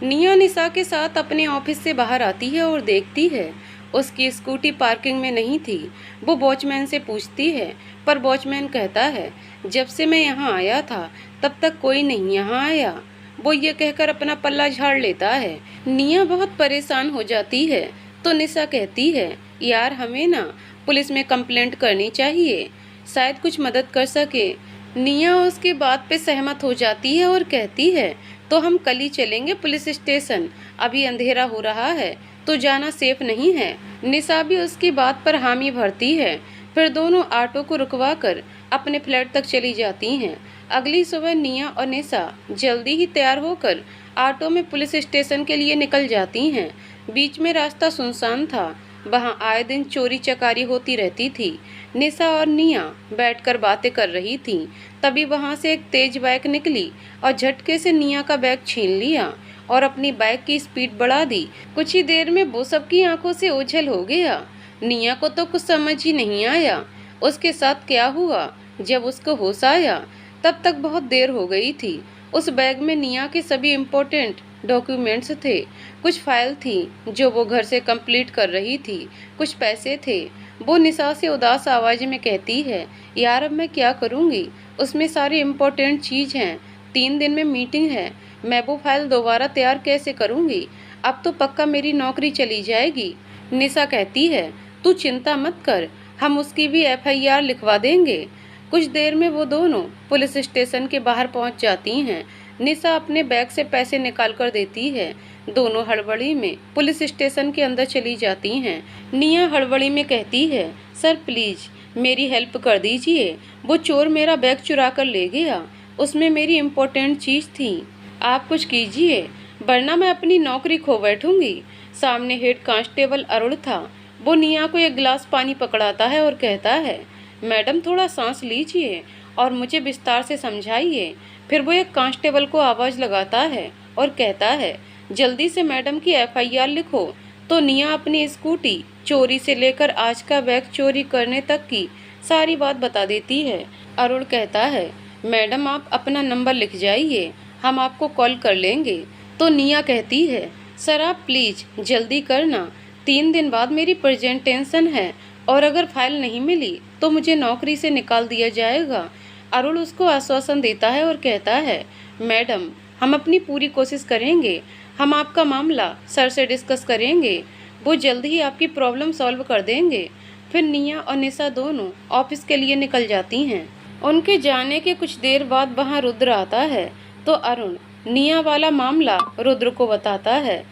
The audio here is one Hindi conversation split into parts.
निया निशा के साथ अपने ऑफिस से बाहर आती है और देखती है उसकी स्कूटी पार्किंग में नहीं थी। वो वॉचमैन से पूछती है, पर वॉचमैन कहता है जब से मैं यहाँ आया था तब तक कोई नहीं यहाँ आया। वो ये कहकर अपना पल्ला झाड़ लेता है। निया बहुत परेशान हो जाती है तो निशा कहती है, यार हमें ना पुलिस में कंप्लेंट करनी चाहिए, शायद कुछ मदद कर सके। निया उसकी बात पे सहमत हो जाती है और कहती है, तो हम कल ही चलेंगे पुलिस स्टेशन, अभी अंधेरा हो रहा है तो जाना सेफ नहीं है। निशा भी उसकी बात पर हामी भरती है। फिर दोनों ऑटो को रुकवा कर अपने फ्लैट तक चली जाती हैं। अगली सुबह निया और निशा जल्दी ही तैयार होकर ऑटो में पुलिस स्टेशन के लिए निकल जाती हैं। बीच में रास्ता सुनसान था, वहाँ आए दिन चोरी चकारी होती रहती थी। निशा और निया बैठकर बातें कर रही थीं। तभी वहाँ से एक तेज बाइक निकली और झटके से निया का बैग छीन लिया और अपनी बाइक की स्पीड बढ़ा दी। कुछ ही देर में वो सबकी आंखों से ओझल हो गया। निया को तो कुछ समझ ही नहीं आया उसके साथ क्या हुआ। जब उसको होश आया तब तक बहुत देर हो गई थी। उस बैग में निया के सभी इम्पोर्टेंट डॉक्यूमेंट्स थे। कुछ फाइल थी जो वो घर से कंप्लीट कर रही थी, कुछ पैसे थे। वो निशा से उदास आवाज में कहती है, यार अब मैं क्या करूँगी, उसमें सारी इम्पोर्टेंट चीज़ हैं, 3 दिन में मीटिंग है, मैं वो फाइल दोबारा तैयार कैसे करूँगी, अब तो पक्का मेरी नौकरी चली जाएगी। निशा कहती है, तू चिंता मत कर, हम उसकी भी FIR लिखवा देंगे। कुछ देर में वो दोनों पुलिस स्टेशन के बाहर पहुंच जाती हैं। निशा अपने बैग से पैसे निकाल कर देती है। दोनों हड़बड़ी में पुलिस स्टेशन के अंदर चली जाती हैं। निया हड़बड़ी में कहती है, सर प्लीज मेरी हेल्प कर दीजिए, वो चोर मेरा बैग चुरा कर ले गया, उसमें मेरी इम्पोर्टेंट चीज़ थी, आप कुछ कीजिए वरना मैं अपनी नौकरी खो बैठूंगी। सामने हेड कांस्टेबल अरुण था। वो निया को एक गिलास पानी पकड़ाता है और कहता है, मैडम थोड़ा सांस लीजिए और मुझे विस्तार से समझाइए। फिर वो एक कांस्टेबल को आवाज़ लगाता है और कहता है, जल्दी से मैडम की FIR लिखो। तो निया अपनी स्कूटी चोरी से लेकर आज का बैग चोरी करने तक की सारी बात बता देती है। अरुण कहता है, मैडम आप अपना नंबर लिख जाइए, हम आपको कॉल कर लेंगे। तो निया कहती है, सर आप प्लीज़ जल्दी करना, 3 दिन बाद मेरी प्रेजेंटेशन है और अगर फाइल नहीं मिली तो मुझे नौकरी से निकाल दिया जाएगा। अरुण उसको आश्वासन देता है और कहता है, मैडम हम अपनी पूरी कोशिश करेंगे, हम आपका मामला सर से डिस्कस करेंगे, वो जल्द ही आपकी प्रॉब्लम सॉल्व कर देंगे। फिर निया और निशा दोनों ऑफिस के लिए निकल जाती हैं। उनके जाने के कुछ देर बाद वहाँ रुद्र आता है तो अरुण निया वाला मामला रुद्र को बताता है।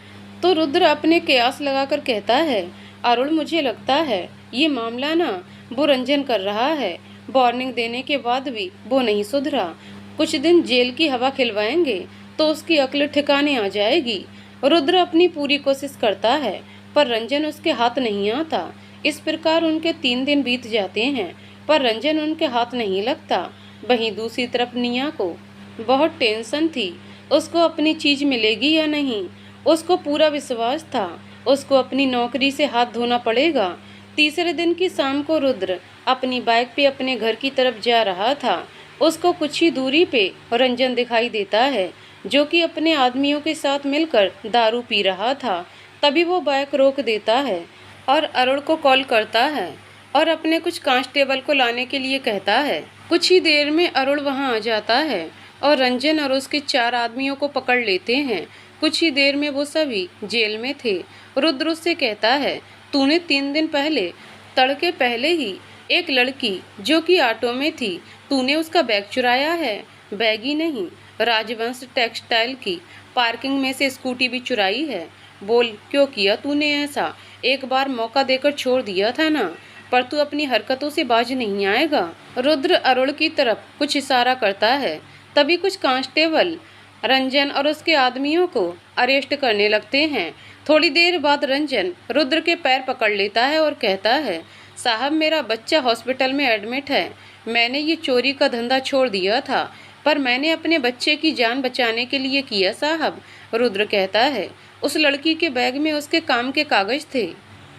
तो रुद्र अपने कयास लगाकर कहता है, अरुण मुझे लगता है ये मामला ना वो रंजन कर रहा है, वार्निंग देने के बाद भी वो नहीं सुधरा, कुछ दिन जेल की हवा खिलवाएंगे तो उसकी अक्ल ठिकाने आ जाएगी। रुद्र अपनी पूरी कोशिश करता है पर रंजन उसके हाथ नहीं आता। इस प्रकार उनके 3 दिन बीत जाते हैं पर रंजन उनके हाथ नहीं लगता। वहीं दूसरी तरफ निया को बहुत टेंशन थी, उसको अपनी चीज मिलेगी या नहीं। उसको पूरा विश्वास था उसको अपनी नौकरी से हाथ धोना पड़ेगा। तीसरे दिन की शाम को रुद्र अपनी बाइक पे अपने घर की तरफ जा रहा था। उसको कुछ ही दूरी पे रंजन दिखाई देता है जो कि अपने आदमियों के साथ मिलकर दारू पी रहा था। तभी वो बाइक रोक देता है और अरुण को कॉल करता है और अपने कुछ कांस्टेबल को लाने के लिए कहता है। कुछ ही देर में अरुण वहां आ जाता है और रंजन और उसके 4 आदमियों को पकड़ लेते हैं। कुछ ही देर में वो सभी जेल में थे। रुद्र उससे कहता है, तूने 3 दिन पहले तड़के पहले ही एक लड़की जो कि ऑटो में थी, तूने उसका बैग चुराया है। बैग ही नहीं, राजवंश टेक्सटाइल की पार्किंग में से स्कूटी भी चुराई है। बोल क्यों किया तूने ऐसा, एक बार मौका देकर छोड़ दिया था ना, पर तू अपनी हरकतों से बाज नहीं आएगा। रुद्र अरुण की तरफ कुछ इशारा करता है। तभी कुछ कांस्टेबल रंजन और उसके आदमियों को अरेस्ट करने लगते हैं। थोड़ी देर बाद रंजन रुद्र के पैर पकड़ लेता है और कहता है, साहब मेरा बच्चा हॉस्पिटल में एडमिट है, मैंने ये चोरी का धंधा छोड़ दिया था पर मैंने अपने बच्चे की जान बचाने के लिए किया साहब। रुद्र कहता है, उस लड़की के बैग में उसके काम के कागज थे,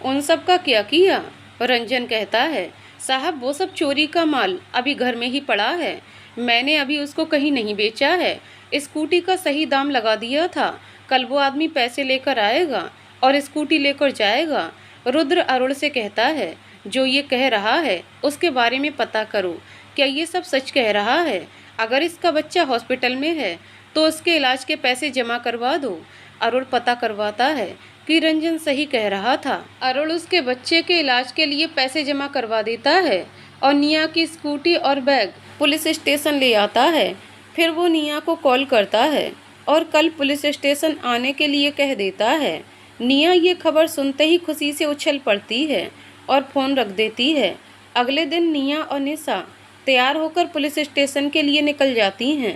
उन सब का क्या किया। रंजन कहता है, साहब वो सब चोरी का माल अभी घर में ही पड़ा है, मैंने अभी उसको कहीं नहीं बेचा है, स्कूटी का सही दाम लगा दिया था कल वो आदमी पैसे लेकर आएगा और स्कूटी लेकर जाएगा। रुद्र अरुण से कहता है, जो ये कह रहा है उसके बारे में पता करो, क्या ये सब सच कह रहा है? अगर इसका बच्चा हॉस्पिटल में है तो उसके इलाज के पैसे जमा करवा दो। अरुण पता करवाता है कि रंजन सही कह रहा था। अरुण उसके बच्चे के इलाज के लिए पैसे जमा करवा देता है और निया की स्कूटी और बैग पुलिस स्टेशन ले आता है। फिर वो निया को कॉल करता है और कल पुलिस स्टेशन आने के लिए कह देता है। निया ये खबर सुनते ही खुशी से उछल पड़ती है और फ़ोन रख देती है। अगले दिन निया और निशा तैयार होकर पुलिस स्टेशन के लिए निकल जाती हैं।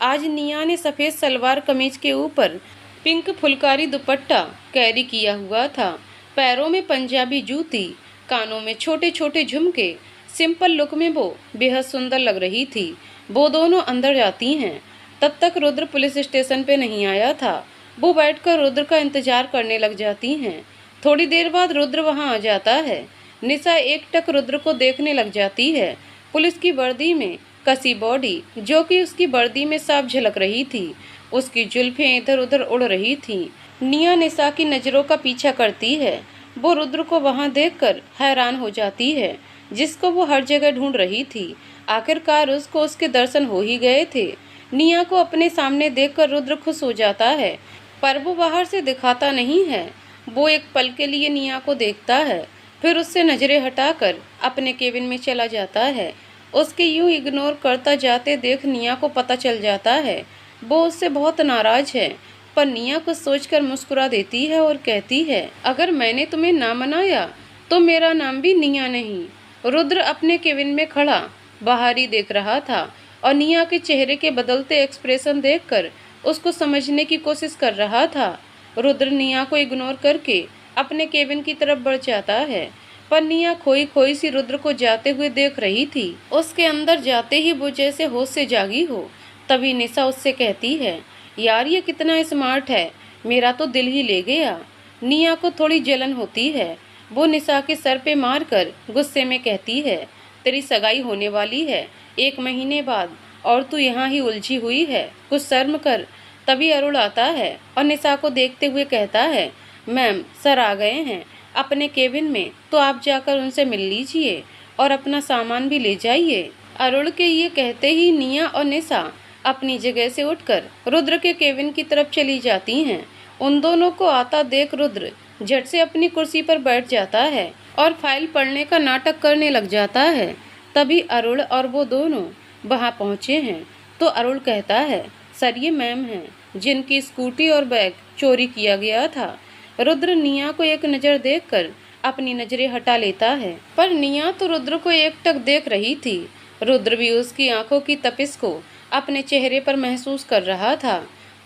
आज निया ने सफ़ेद सलवार कमीज के ऊपर पिंक फुलकारी दुपट्टा कैरी किया हुआ था, पैरों में पंजाबी जूती, कानों में छोटे छोटे झुमके। सिंपल लुक में वो बेहद सुंदर लग रही थी। वो दोनों अंदर जाती हैं। तब तक रुद्र पुलिस स्टेशन पे नहीं आया था। वो बैठकर रुद्र का इंतजार करने लग जाती हैं। थोड़ी देर बाद रुद्र वहां आ जाता है। निशा एकटक रुद्र को देखने लग जाती है। पुलिस की वर्दी में कसी बॉडी, जो कि उसकी वर्दी में साफ झलक रही थी। उसकी जुल्फें इधर उधर उड़ रही थीं। निया निशा की नज़रों का पीछा करती है। वो रुद्र को वहां देखकर हैरान हो जाती है, जिसको वो हर जगह ढूंढ रही थी। आखिरकार उसको उसके दर्शन हो ही गए थे। निया को अपने सामने देखकर रुद्र खुश हो जाता है, पर वो बाहर से दिखाता नहीं है। वो एक पल के लिए निया को देखता है, फिर उससे नजरें हटाकर अपने केबिन में चला जाता है। उसके यूं इग्नोर करता जाते देख निया को पता चल जाता है वो उससे बहुत नाराज है, पर निया कुछ सोचकर मुस्कुरा देती है और कहती है, अगर मैंने तुम्हें ना मनाया तो मेरा नाम भी निया नहीं। रुद्र अपने केबिन में खड़ा बाहर ही देख रहा था और निया के चेहरे के बदलते एक्सप्रेशन देखकर उसको समझने की कोशिश कर रहा था। रुद्र निया को इग्नोर करके अपने केबिन की तरफ बढ़ जाता है, पर निया खोई खोई सी रुद्र को जाते हुए देख रही थी। उसके अंदर जाते ही वो जैसे होश से जागी हो। तभी निशा उससे कहती है, यार ये कितना स्मार्ट है, मेरा तो दिल ही ले गया। निया को थोड़ी जलन होती है। वो निशा के सर पे मारकर गुस्से में कहती है, तेरी सगाई होने वाली है 1 महीने बाद और तू यहाँ ही उलझी हुई है, कुछ शर्म कर। तभी अरुण आता है और निशा को देखते हुए कहता है, मैम सर आ गए हैं अपने केबिन में, तो आप जाकर उनसे मिल लीजिए और अपना सामान भी ले जाइए। अरुण के ये कहते ही निया और निशा अपनी जगह से उठकर रुद्र के केबिन की तरफ चली जाती हैं। उन दोनों को आता देख रुद्र झट से अपनी कुर्सी पर बैठ जाता है और फाइल पढ़ने का नाटक करने लग जाता है। तभी अरुण और वो दोनों वहां पहुंचे हैं तो अरुण कहता है, सर ये मैम हैं जिनकी स्कूटी और बैग चोरी किया गया था। रुद्र निया को एक नज़र देखकर अपनी नजरें हटा लेता है, पर निया तो रुद्र को एकटक देख रही थी। रुद्र भी उसकी आंखों की तपिश को अपने चेहरे पर महसूस कर रहा था।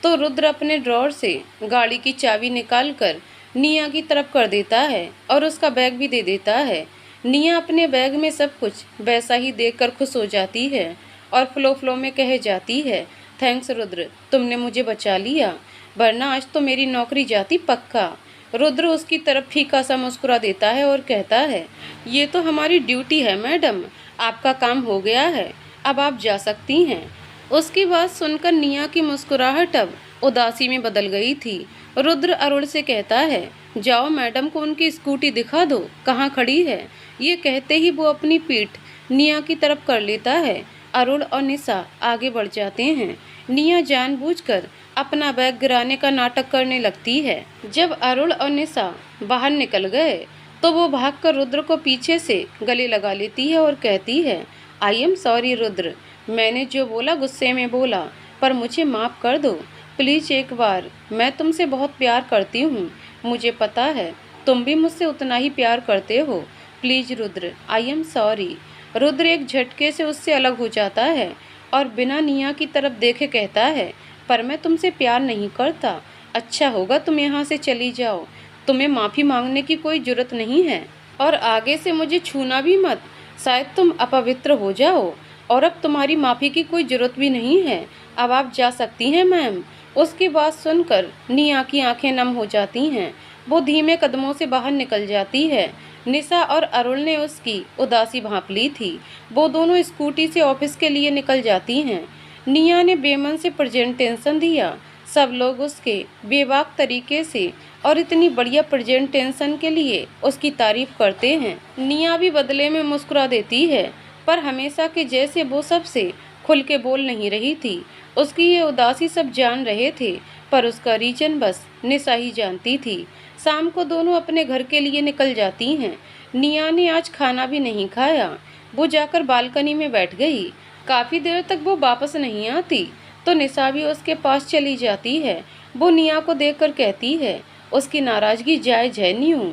तो रुद्र अपने ड्रॉर से गाड़ी की चाबी निकालकर निया की तरफ कर देता है और उसका बैग भी दे देता है। निया अपने बैग में सब कुछ वैसा ही देखकर खुश हो जाती है और फ्लो में कह जाती है, थैंक्स रुद्र, तुमने मुझे बचा लिया, वरना आज तो मेरी नौकरी जाती पक्का। रुद्र उसकी तरफ फीका सा मुस्कुरा देता है और कहता है, ये तो हमारी ड्यूटी है मैडम, आपका काम हो गया है, अब आप जा सकती हैं। उसकी बात सुनकर निया की मुस्कुराहट अब उदासी में बदल गई थी। रुद्र अरुण से कहता है, जाओ मैडम को उनकी स्कूटी दिखा दो कहाँ खड़ी है। ये कहते ही वो अपनी पीठ निया की तरफ कर लेता है। अरुण और निशा आगे बढ़ जाते हैं। निया जानबूझकर अपना बैग गिराने का नाटक करने लगती है। जब अरुण और निशा बाहर निकल गए तो वो भागकर रुद्र को पीछे से गले लगा लेती है और कहती है, आई एम सॉरी रुद्र, मैंने जो बोला गुस्से में बोला, पर मुझे माफ़ कर दो प्लीज़ एक बार, मैं तुमसे बहुत प्यार करती हूँ, मुझे पता है तुम भी मुझसे उतना ही प्यार करते हो, please Rudra, I am sorry. Rudra एक झटके से उससे अलग हो जाता है और बिना निया की तरफ देखे कहता है, पर मैं तुमसे प्यार नहीं करता, अच्छा होगा तुम यहाँ से चली जाओ, तुम्हें माफ़ी मांगने की कोई ज़रूरत नहीं है और आगे से मुझे छूना भी मत, शायद तुम अपवित्र हो जाओ और अब तुम्हारी माफ़ी की कोई ज़रूरत भी नहीं है, अब आप जा सकती हैं मैम। उसकी बात सुनकर निया की आंखें नम हो जाती हैं। वो धीमे कदमों से बाहर निकल जाती है। निशा और अरुण ने उसकी उदासी भांप ली थी। वो दोनों स्कूटी से ऑफिस के लिए निकल जाती हैं। निया ने बेमन से प्रेजेंटेशन दिया। सब लोग उसके बेबाक तरीके से और इतनी बढ़िया प्रेजेंटेशन के लिए उसकी तारीफ करते हैं। निया भी बदले में मुस्कुरा देती है, पर हमेशा के जैसे वो सबसे खुल के बोल नहीं रही थी। उसकी ये उदासी सब जान रहे थे, पर उसका रीजन बस निशा ही जानती थी। शाम को दोनों अपने घर के लिए निकल जाती हैं। निया ने आज खाना भी नहीं खाया। वो जाकर बालकनी में बैठ गई। काफ़ी देर तक वो वापस नहीं आती तो निशा भी उसके पास चली जाती है। वो निया को देखकर कहती है, उसकी नाराज़गी जायज़ है नीहू,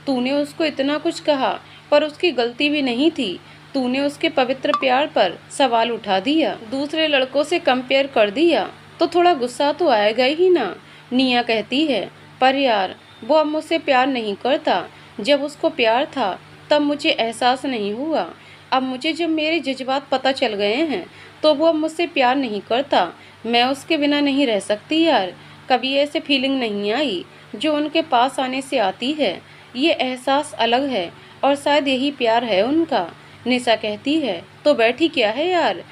तूने उसको इतना कुछ कहा पर उसकी गलती भी नहीं थी। तूने उसके पवित्र प्यार पर सवाल उठा दिया, दूसरे लड़कों से कंपेयर कर दिया, तो थोड़ा गुस्सा तो आएगा ही ना। निया कहती है, पर यार वो अब मुझसे प्यार नहीं करता। जब उसको प्यार था तब मुझे एहसास नहीं हुआ। अब मुझे जब मेरे जज्बात पता चल गए हैं तो वो अब मुझसे प्यार नहीं करता। मैं उसके बिना नहीं रह सकती यार। कभी ऐसे फीलिंग नहीं आई जो उनके पास आने से आती है। ये एहसास अलग है और शायद यही प्यार है उनका। निशा कहती है, तो बैठी क्या है यार,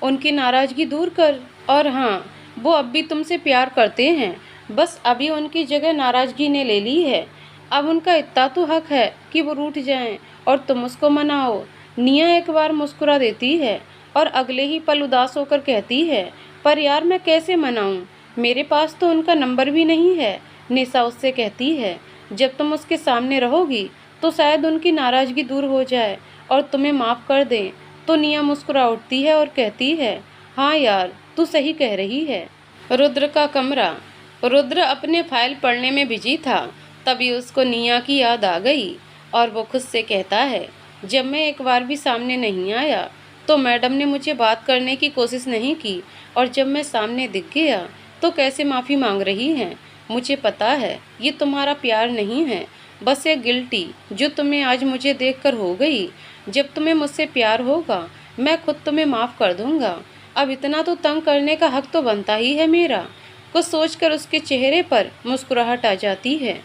उनकी नाराज़गी दूर कर। और हाँ, वो अब भी तुमसे प्यार करते हैं, बस अभी उनकी जगह नाराज़गी ने ले ली है। अब उनका इतना तो हक है कि वो रूठ जाएं और तुम उसको मनाओ। निया एक बार मुस्कुरा देती है और अगले ही पल उदास होकर कहती है, पर यार मैं कैसे मनाऊं, मेरे पास तो उनका नंबर भी नहीं है। निशा उससे कहती है, जब तुम उसके सामने रहोगी तो शायद उनकी नाराज़गी दूर हो जाए और तुम्हें माफ़ कर दें। तो निया मुस्कुरा उठती है और कहती है, हाँ यार तू सही कह रही है। रुद्र का कमरा। रुद्र अपने फाइल पढ़ने में बिजी था, तभी उसको निया की याद आ गई और वो खुद से कहता है, जब मैं एक बार भी सामने नहीं आया तो मैडम ने मुझे बात करने की कोशिश नहीं की, और जब मैं सामने दिख गया तो कैसे माफ़ी मांग रही हैं। मुझे पता है ये तुम्हारा प्यार नहीं है, बस एक गिल्टी जो तुम्हें आज मुझे देखकर हो गई। जब तुम्हें मुझसे प्यार होगा मैं खुद तुम्हें माफ़ कर दूंगा। अब इतना तो तंग करने का हक तो बनता ही है मेरा। कुछ सोचकर उसके चेहरे पर मुस्कुराहट आ जाती है।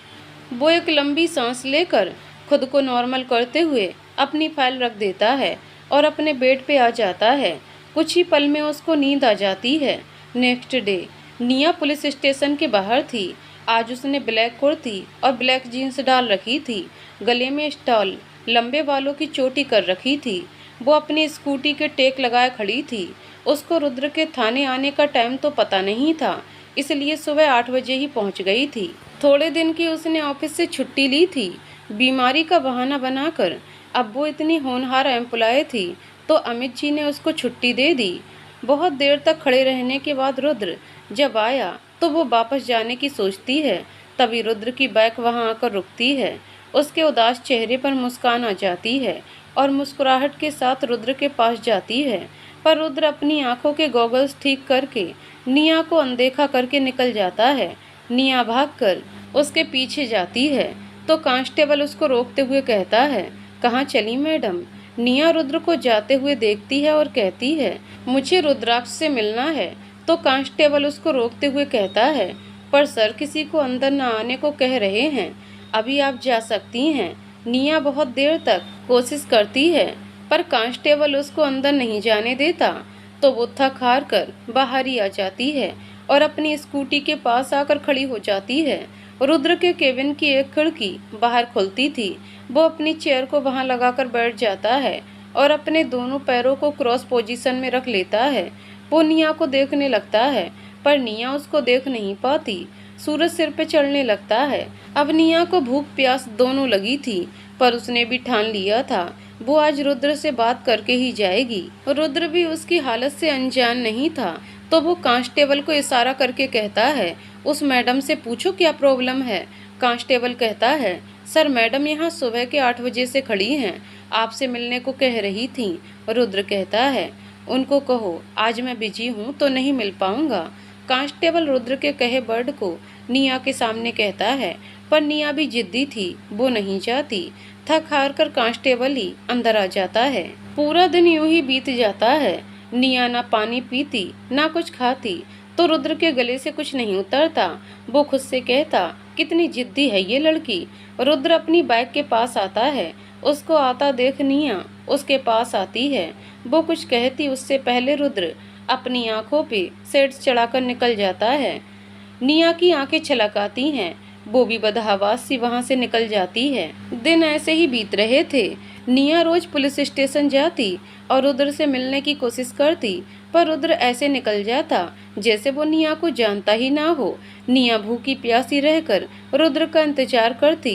वो एक लंबी सांस लेकर खुद को नॉर्मल करते हुए अपनी फाइल रख देता है और अपने बेड पे आ जाता है। कुछ ही पल में उसको नींद आ जाती है। नेक्स्ट डे निया पुलिस स्टेशन के बाहर थी। आज उसने ब्लैक कुर्ती और ब्लैक जीन्स डाल रखी थी, गले में स्टॉल, लंबे बालों की चोटी कर रखी थी। वो अपनी स्कूटी के टेक लगाए खड़ी थी। उसको रुद्र के थाने आने का टाइम तो पता नहीं था, इसलिए सुबह 8 बजे ही पहुंच गई थी। थोड़े दिन की उसने ऑफिस से छुट्टी ली थी, बीमारी का बहाना बनाकर। अब वो इतनी होनहार एम्प्लॉय थी तो अमित जी ने उसको छुट्टी दे दी। बहुत देर तक खड़े रहने के बाद रुद्र जब आया तो वो वापस जाने की सोचती है। तभी रुद्र की बाइक वहां आकर रुकती है। उसके उदास चेहरे पर मुस्कान आ जाती है और मुस्कुराहट के साथ रुद्र के पास जाती है, पर रुद्र अपनी आंखों के गॉगल्स ठीक करके निया को अनदेखा करके निकल जाता है। निया भागकर उसके पीछे जाती है तो कांस्टेबल उसको रोकते हुए कहता है, कहाँ चली मैडम। निया रुद्र को जाते हुए देखती है और कहती है, मुझे रुद्राक्ष से मिलना है। तो कांस्टेबल उसको रोकते हुए कहता है, पर सर किसी को अंदर न आने को कह रहे हैं, अभी आप जा सकती हैं। निया बहुत देर तक कोशिश करती है पर कांस्टेबल उसको अंदर नहीं जाने देता। तो वो थक हार कर बाहर ही आ जाती है और अपनी स्कूटी के पास आकर खड़ी हो जाती है। रुद्र के केबिन की एक खिड़की बाहर खुलती थी। वो अपनी चेयर को वहां लगाकर बैठ जाता है और अपने दोनों पैरों को क्रॉस पोजीशन में रख लेता है। वो निया को देखने लगता है पर निया उसको देख नहीं पाती। सूरज सिर पे चढ़ने लगता है। अब निया को भूख प्यास दोनों लगी थी, पर उसने भी ठान लिया था वो आज रुद्र से बात करके ही जाएगी। रुद्र भी उसकी हालत से अनजान नहीं था, तो वो कांस्टेबल को इशारा करके कहता है, उस मैडम से पूछो क्या प्रॉब्लम है। कांस्टेबल कहता है, सर मैडम यहाँ सुबह के 8 बजे से खड़ी हैं, आपसे मिलने को कह रही थी। रुद्र कहता है, उनको कहो आज मैं बिजी हूँ तो नहीं मिल पाऊंगा। कांस्टेबल रुद्र के कहे वर्ड को निया के सामने कहता है, पर निया भी जिद्दी थी, वो नहीं जाती। थक हार कर कांस्टेबल ही अंदर आ जाता है। पूरा दिन यूं ही बीत जाता है। निया ना पानी पीती ना कुछ खाती, तो रुद्र के गले से कुछ नहीं उतरता। वो खुद से कहता, कितनी जिद्दी है ये लड़की। रुद्र अपनी बाइक के पास आता है। उसको आता देख निया उसके पास आती है। वो कुछ कहती उससे पहले रुद्र अपनी आंखों पे शेड्स चढ़ाकर निकल जाता है। निया की आंखें छलक आती हैं। वो भी बदहवास सी वहां से निकल जाती है। दिन ऐसे ही बीत रहे थे। निया रोज पुलिस स्टेशन जाती और रुद्र से मिलने की कोशिश करती, पर रुद्र ऐसे निकल जाता जैसे वो निया को जानता ही ना हो। निया भूखी प्यासी रहकर रुद्र का इंतजार करती।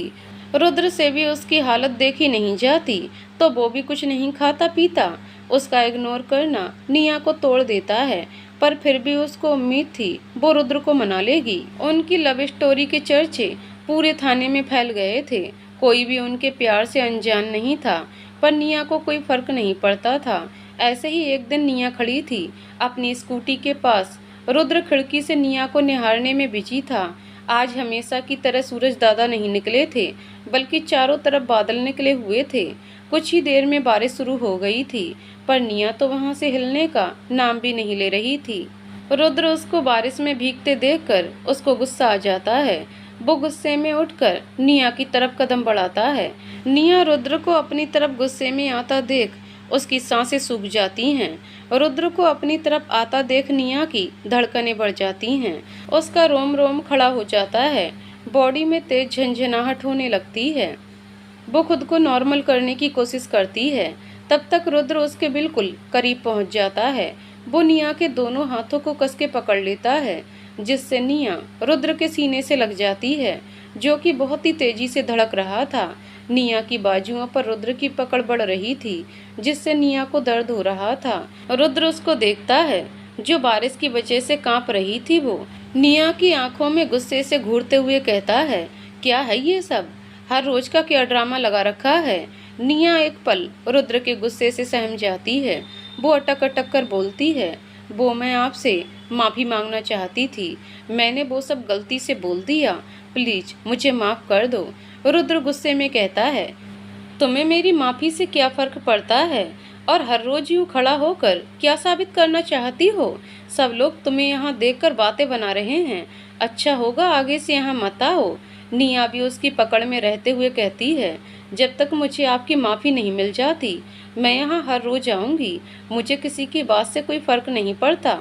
रुद्र से भी उसकी हालत देखी नहीं जाती, तो वो भी कुछ नहीं खाता पीता। उसका इग्नोर करना निया को तोड़ देता है, पर फिर भी उसको उम्मीद थी वो रुद्र को मना लेगी। उनकी लव स्टोरी के चर्चे पूरे थाने में फैल गए थे। कोई भी उनके प्यार से अनजान नहीं था, पर निया को कोई फर्क नहीं पड़ता था। ऐसे ही एक दिन निया खड़ी थी अपनी स्कूटी के पास। रुद्र खिड़की से निया को निहारने में बिजी था। आज हमेशा की तरह सूरज दादा नहीं निकले थे, बल्कि चारों तरफ बादल निकले हुए थे। कुछ ही देर में बारिश शुरू हो गई थी, पर निया तो वहां से हिलने का नाम भी नहीं ले रही थी। रुद्र उसको बारिश में भीगते देखकर उसको गुस्सा आ जाता है। वो गुस्से में उठकर निया की तरफ कदम बढ़ाता है। निया रुद्र को अपनी तरफ गुस्से में आता देख उसकी सांसें सूख जाती हैं। रुद्र को अपनी तरफ आता देख निया की धड़कनें बढ़ जाती हैं। उसका रोम रोम खड़ा हो जाता है। बॉडी में तेज झंझनाहट होने लगती है। वो खुद को नॉर्मल करने की कोशिश करती है। तब तक रुद्र उसके बिल्कुल करीब पहुंच जाता है। वो निया के दोनों हाथों को कस के पकड़ लेता है, जिससे निया रुद्र के सीने से लग जाती है, जो कि बहुत ही तेजी से धड़क रहा था। निया की बाजुओं पर रुद्र की पकड़ बढ़ रही थी, जिससे निया को दर्द हो रहा था। रुद्र उसको देखता है, जो बारिश की वजह से कांप रही थी। वो निया की आंखों में गुस्से से घूरते हुए कहता है, क्या है ये सब? हर रोज का क्या ड्रामा लगा रखा है? निया एक पल रुद्र के गुस्से से सहम जाती है। वो अटक अटक कर बोलती है, वो मैं आपसे माफ़ी मांगना चाहती थी। मैंने वो सब गलती से बोल दिया। प्लीज मुझे माफ़ कर दो। रुद्र गुस्से में कहता है, तुम्हें मेरी माफ़ी से क्या फ़र्क पड़ता है? और हर रोज यूँ खड़ा होकर क्या साबित करना चाहती हो? सब लोग तुम्हें यहाँ देखकर बातें बना रहे हैं। अच्छा होगा आगे से यहाँ मत आओ। निया भी उसकी पकड़ में रहते हुए कहती है, जब तक मुझे आपकी माफ़ी नहीं मिल जाती, मैं यहाँ हर रोज आऊँगी। मुझे किसी की बात से कोई फ़र्क नहीं पड़ता।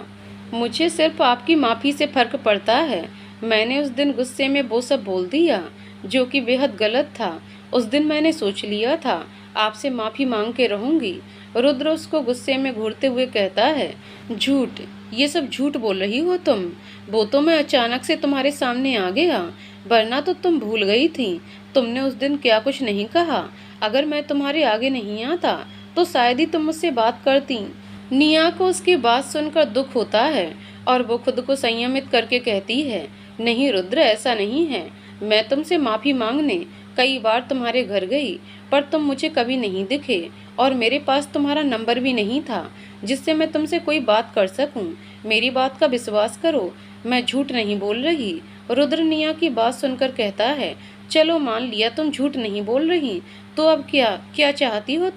मुझे सिर्फ आपकी माफ़ी से फ़र्क पड़ता है। मैंने उस दिन गुस्से में वो सब बोल दिया, जो कि बेहद गलत था। उस दिन मैंने सोच लिया था आपसे माफ़ी मांग के रहूँगी। रुद्र उसको गुस्से में घूरते हुए कहता है, झूठ, ये सब झूठ बोल रही हो तुम। वो तो मैं अचानक से तुम्हारे सामने आ गया, वरना तो तुम भूल गई थी तुमने उस दिन क्या कुछ नहीं कहा। अगर मैं तुम्हारे आगे नहीं आता तो शायद ही तुम मुझसे बात करती। निया को उसकी बात सुनकर दुख होता है और वो खुद को संयमित करके कहती है, नहीं रुद्र, ऐसा नहीं है। मैं तुमसे माफ़ी मांगने कई बार तुम्हारे घर गई, पर तुम मुझे कभी नहीं दिखे और मेरे पास तुम्हारा नंबर भी नहीं था जिससे मैं तुमसे कोई बात कर सकूं। मेरी बात का विश्वास करो, मैं झूठ नहीं बोल रही। रुद्र निया की बात सुनकर कहता है, चलो मान लिया तुम झूठ नहीं बोल रही, तो अब क्या क्या चाहती हो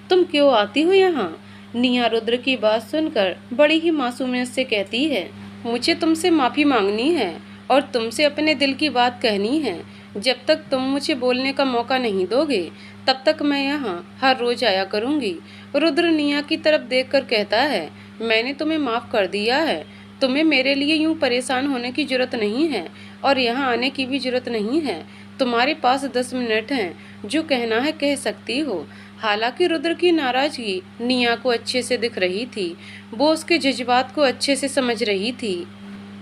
तुम क्यों आती हो यहाँ? निया रुद्र की बात सुनकर बड़ी ही मासूमियत से कहती है, मुझे तुमसे माफ़ी मांगनी है और तुमसे अपने दिल की बात कहनी है। जब तक तुम मुझे बोलने का मौका नहीं दोगे, तब तक मैं यहाँ हर रोज आया करूँगी। रुद्र निया की तरफ देखकर कहता है, मैंने तुम्हें माफ़ कर दिया है। तुम्हें मेरे लिए यूँ परेशान होने की जरूरत नहीं है और यहाँ आने की भी जरूरत नहीं है। तुम्हारे पास 10 मिनट हैं, जो कहना है कह सकती हो। हालांकि रुद्र की नाराजगी निया को अच्छे से दिख रही थी। वो उसके जज्बात को अच्छे से समझ रही थी,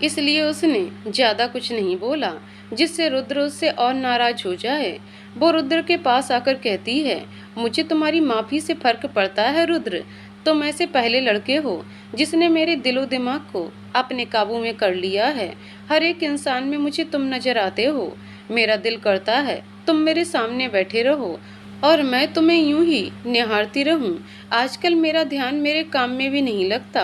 इसलिए उसने ज़्यादा कुछ नहीं बोला जिससे रुद्र उससे और नाराज हो जाए। वो रुद्र के पास आकर कहती है, मुझे तुम्हारी माफ़ी से फ़र्क पड़ता है रुद्र। तुम ऐसे पहले लड़के हो जिसने मेरे दिलो दिमाग को अपने काबू में कर लिया है। हर एक इंसान में मुझे तुम नज़र आते हो। मेरा दिल करता है तुम मेरे सामने बैठे रहो और मैं तुम्हें यूं ही निहारती रहूं। आजकल मेरा ध्यान मेरे काम में भी नहीं लगता।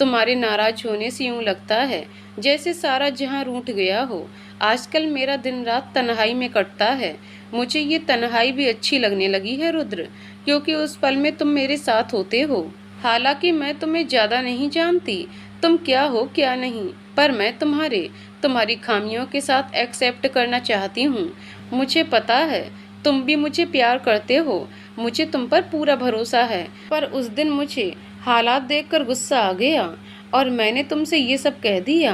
तुम्हारे नाराज होने से यूं लगता है जैसे सारा जहां रूठ गया हो। आजकल मेरा दिन रात तन्हाई में कटता है। मुझे ये तन्हाई भी अच्छी लगने लगी है रुद्र, क्योंकि उस पल में तुम मेरे साथ होते हो। हालांकि मैं तुम्हें ज़्यादा नहीं जानती, तुम क्या हो क्या नहीं, पर मैं तुम्हारी खामियों के साथ एक्सेप्ट करना चाहती हूँ। मुझे पता है तुम भी मुझे प्यार करते हो, मुझे तुम पर पूरा भरोसा है। पर उस दिन मुझे हालात देखकर गुस्सा आ गया और मैंने तुमसे ये सब कह दिया।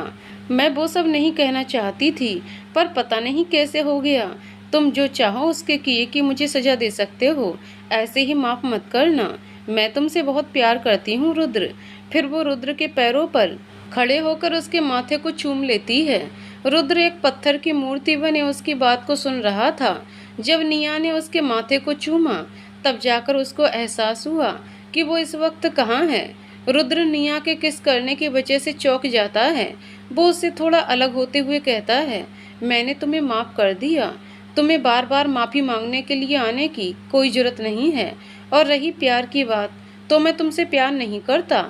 मैं वो सब नहीं कहना चाहती थी, पर पता नहीं कैसे हो गया। तुम जो चाहो उसके किए की मुझे सजा दे सकते हो, ऐसे ही माफ मत करना। मैं तुमसे बहुत प्यार करती हूँ रुद्र। फिर वो रुद्र के पैरों पर खड़े होकर उसके माथे को चूम लेती है। रुद्र एक पत्थर की मूर्ति बने उसकी बात को सुन रहा था। जब निया ने उसके माथे को चूमा, तब जाकर उसको एहसास हुआ कि वो इस वक्त कहाँ है। रुद्र निया के किस करने की वजह से चौंक जाता है। वो उससे थोड़ा अलग होते हुए कहता है, मैंने तुम्हें माफ कर दिया। तुम्हें बार बार माफी मांगने के लिए आने की कोई जरूरत नहीं है। और रही प्यार की बात, तो मैं तुमसे प्यार नहीं करता।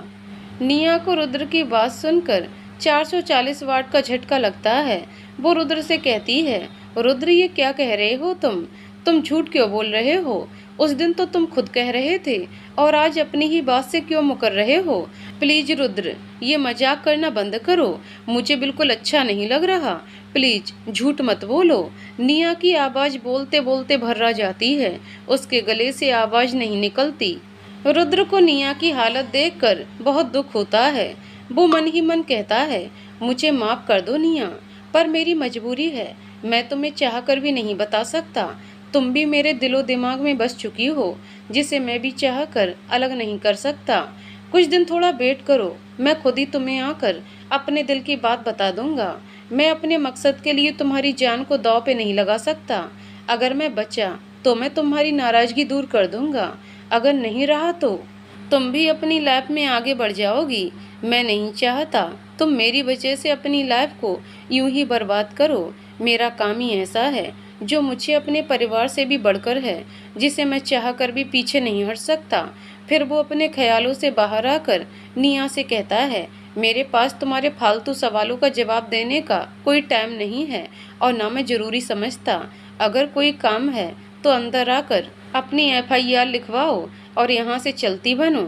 निया को रुद्र की बात सुनकर 440 वाट का झटका लगता है। वो रुद्र से कहती है, रुद्र ये क्या कह रहे हो तुम झूठ क्यों बोल रहे हो? उस दिन तो तुम खुद कह रहे थे, और आज अपनी ही बात से क्यों मुकर रहे हो? प्लीज रुद्र, ये मजाक करना बंद करो, मुझे बिल्कुल अच्छा नहीं लग रहा। प्लीज झूठ मत बोलो। निया की आवाज बोलते बोलते भर्रा जाती है, उसके गले से आवाज नहीं निकलती। रुद्र को निया की हालत देखकर बहुत दुख होता है। वो मन ही मन कहता है, मुझे माफ कर दो निया, पर मेरी मजबूरी है। मैं तुम्हें चाहकर भी नहीं बता सकता। तुम भी मेरे दिलो दिमाग में बस चुकी हो, जिसे मैं भी चाहकर अलग नहीं कर सकता। कुछ दिन थोड़ा वेट करो, मैं खुद ही तुम्हें आकर अपने दिल की बात बता दूंगा। मैं अपने मकसद के लिए तुम्हारी जान को दांव पे नहीं लगा सकता। अगर मैं बचा तो मैं तुम्हारी नाराजगी दूर कर दूंगा, अगर नहीं रहा तो तुम भी अपनी लाइफ में आगे बढ़ जाओगी। मैं नहीं चाहता तुम मेरी वजह से अपनी लाइफ को यूं ही बर्बाद करो। मेरा काम ही ऐसा है जो मुझे अपने परिवार से भी बढ़कर है, जिसे मैं चाहकर भी पीछे नहीं हट सकता। फिर वो अपने ख्यालों से बाहर आकर निया से कहता है, मेरे पास तुम्हारे फालतू सवालों का जवाब देने का कोई टाइम नहीं है, और ना मैं जरूरी समझता। अगर कोई काम है तो अंदर आकर अपनी FIR लिखवाओ और यहाँ से चलती बनो।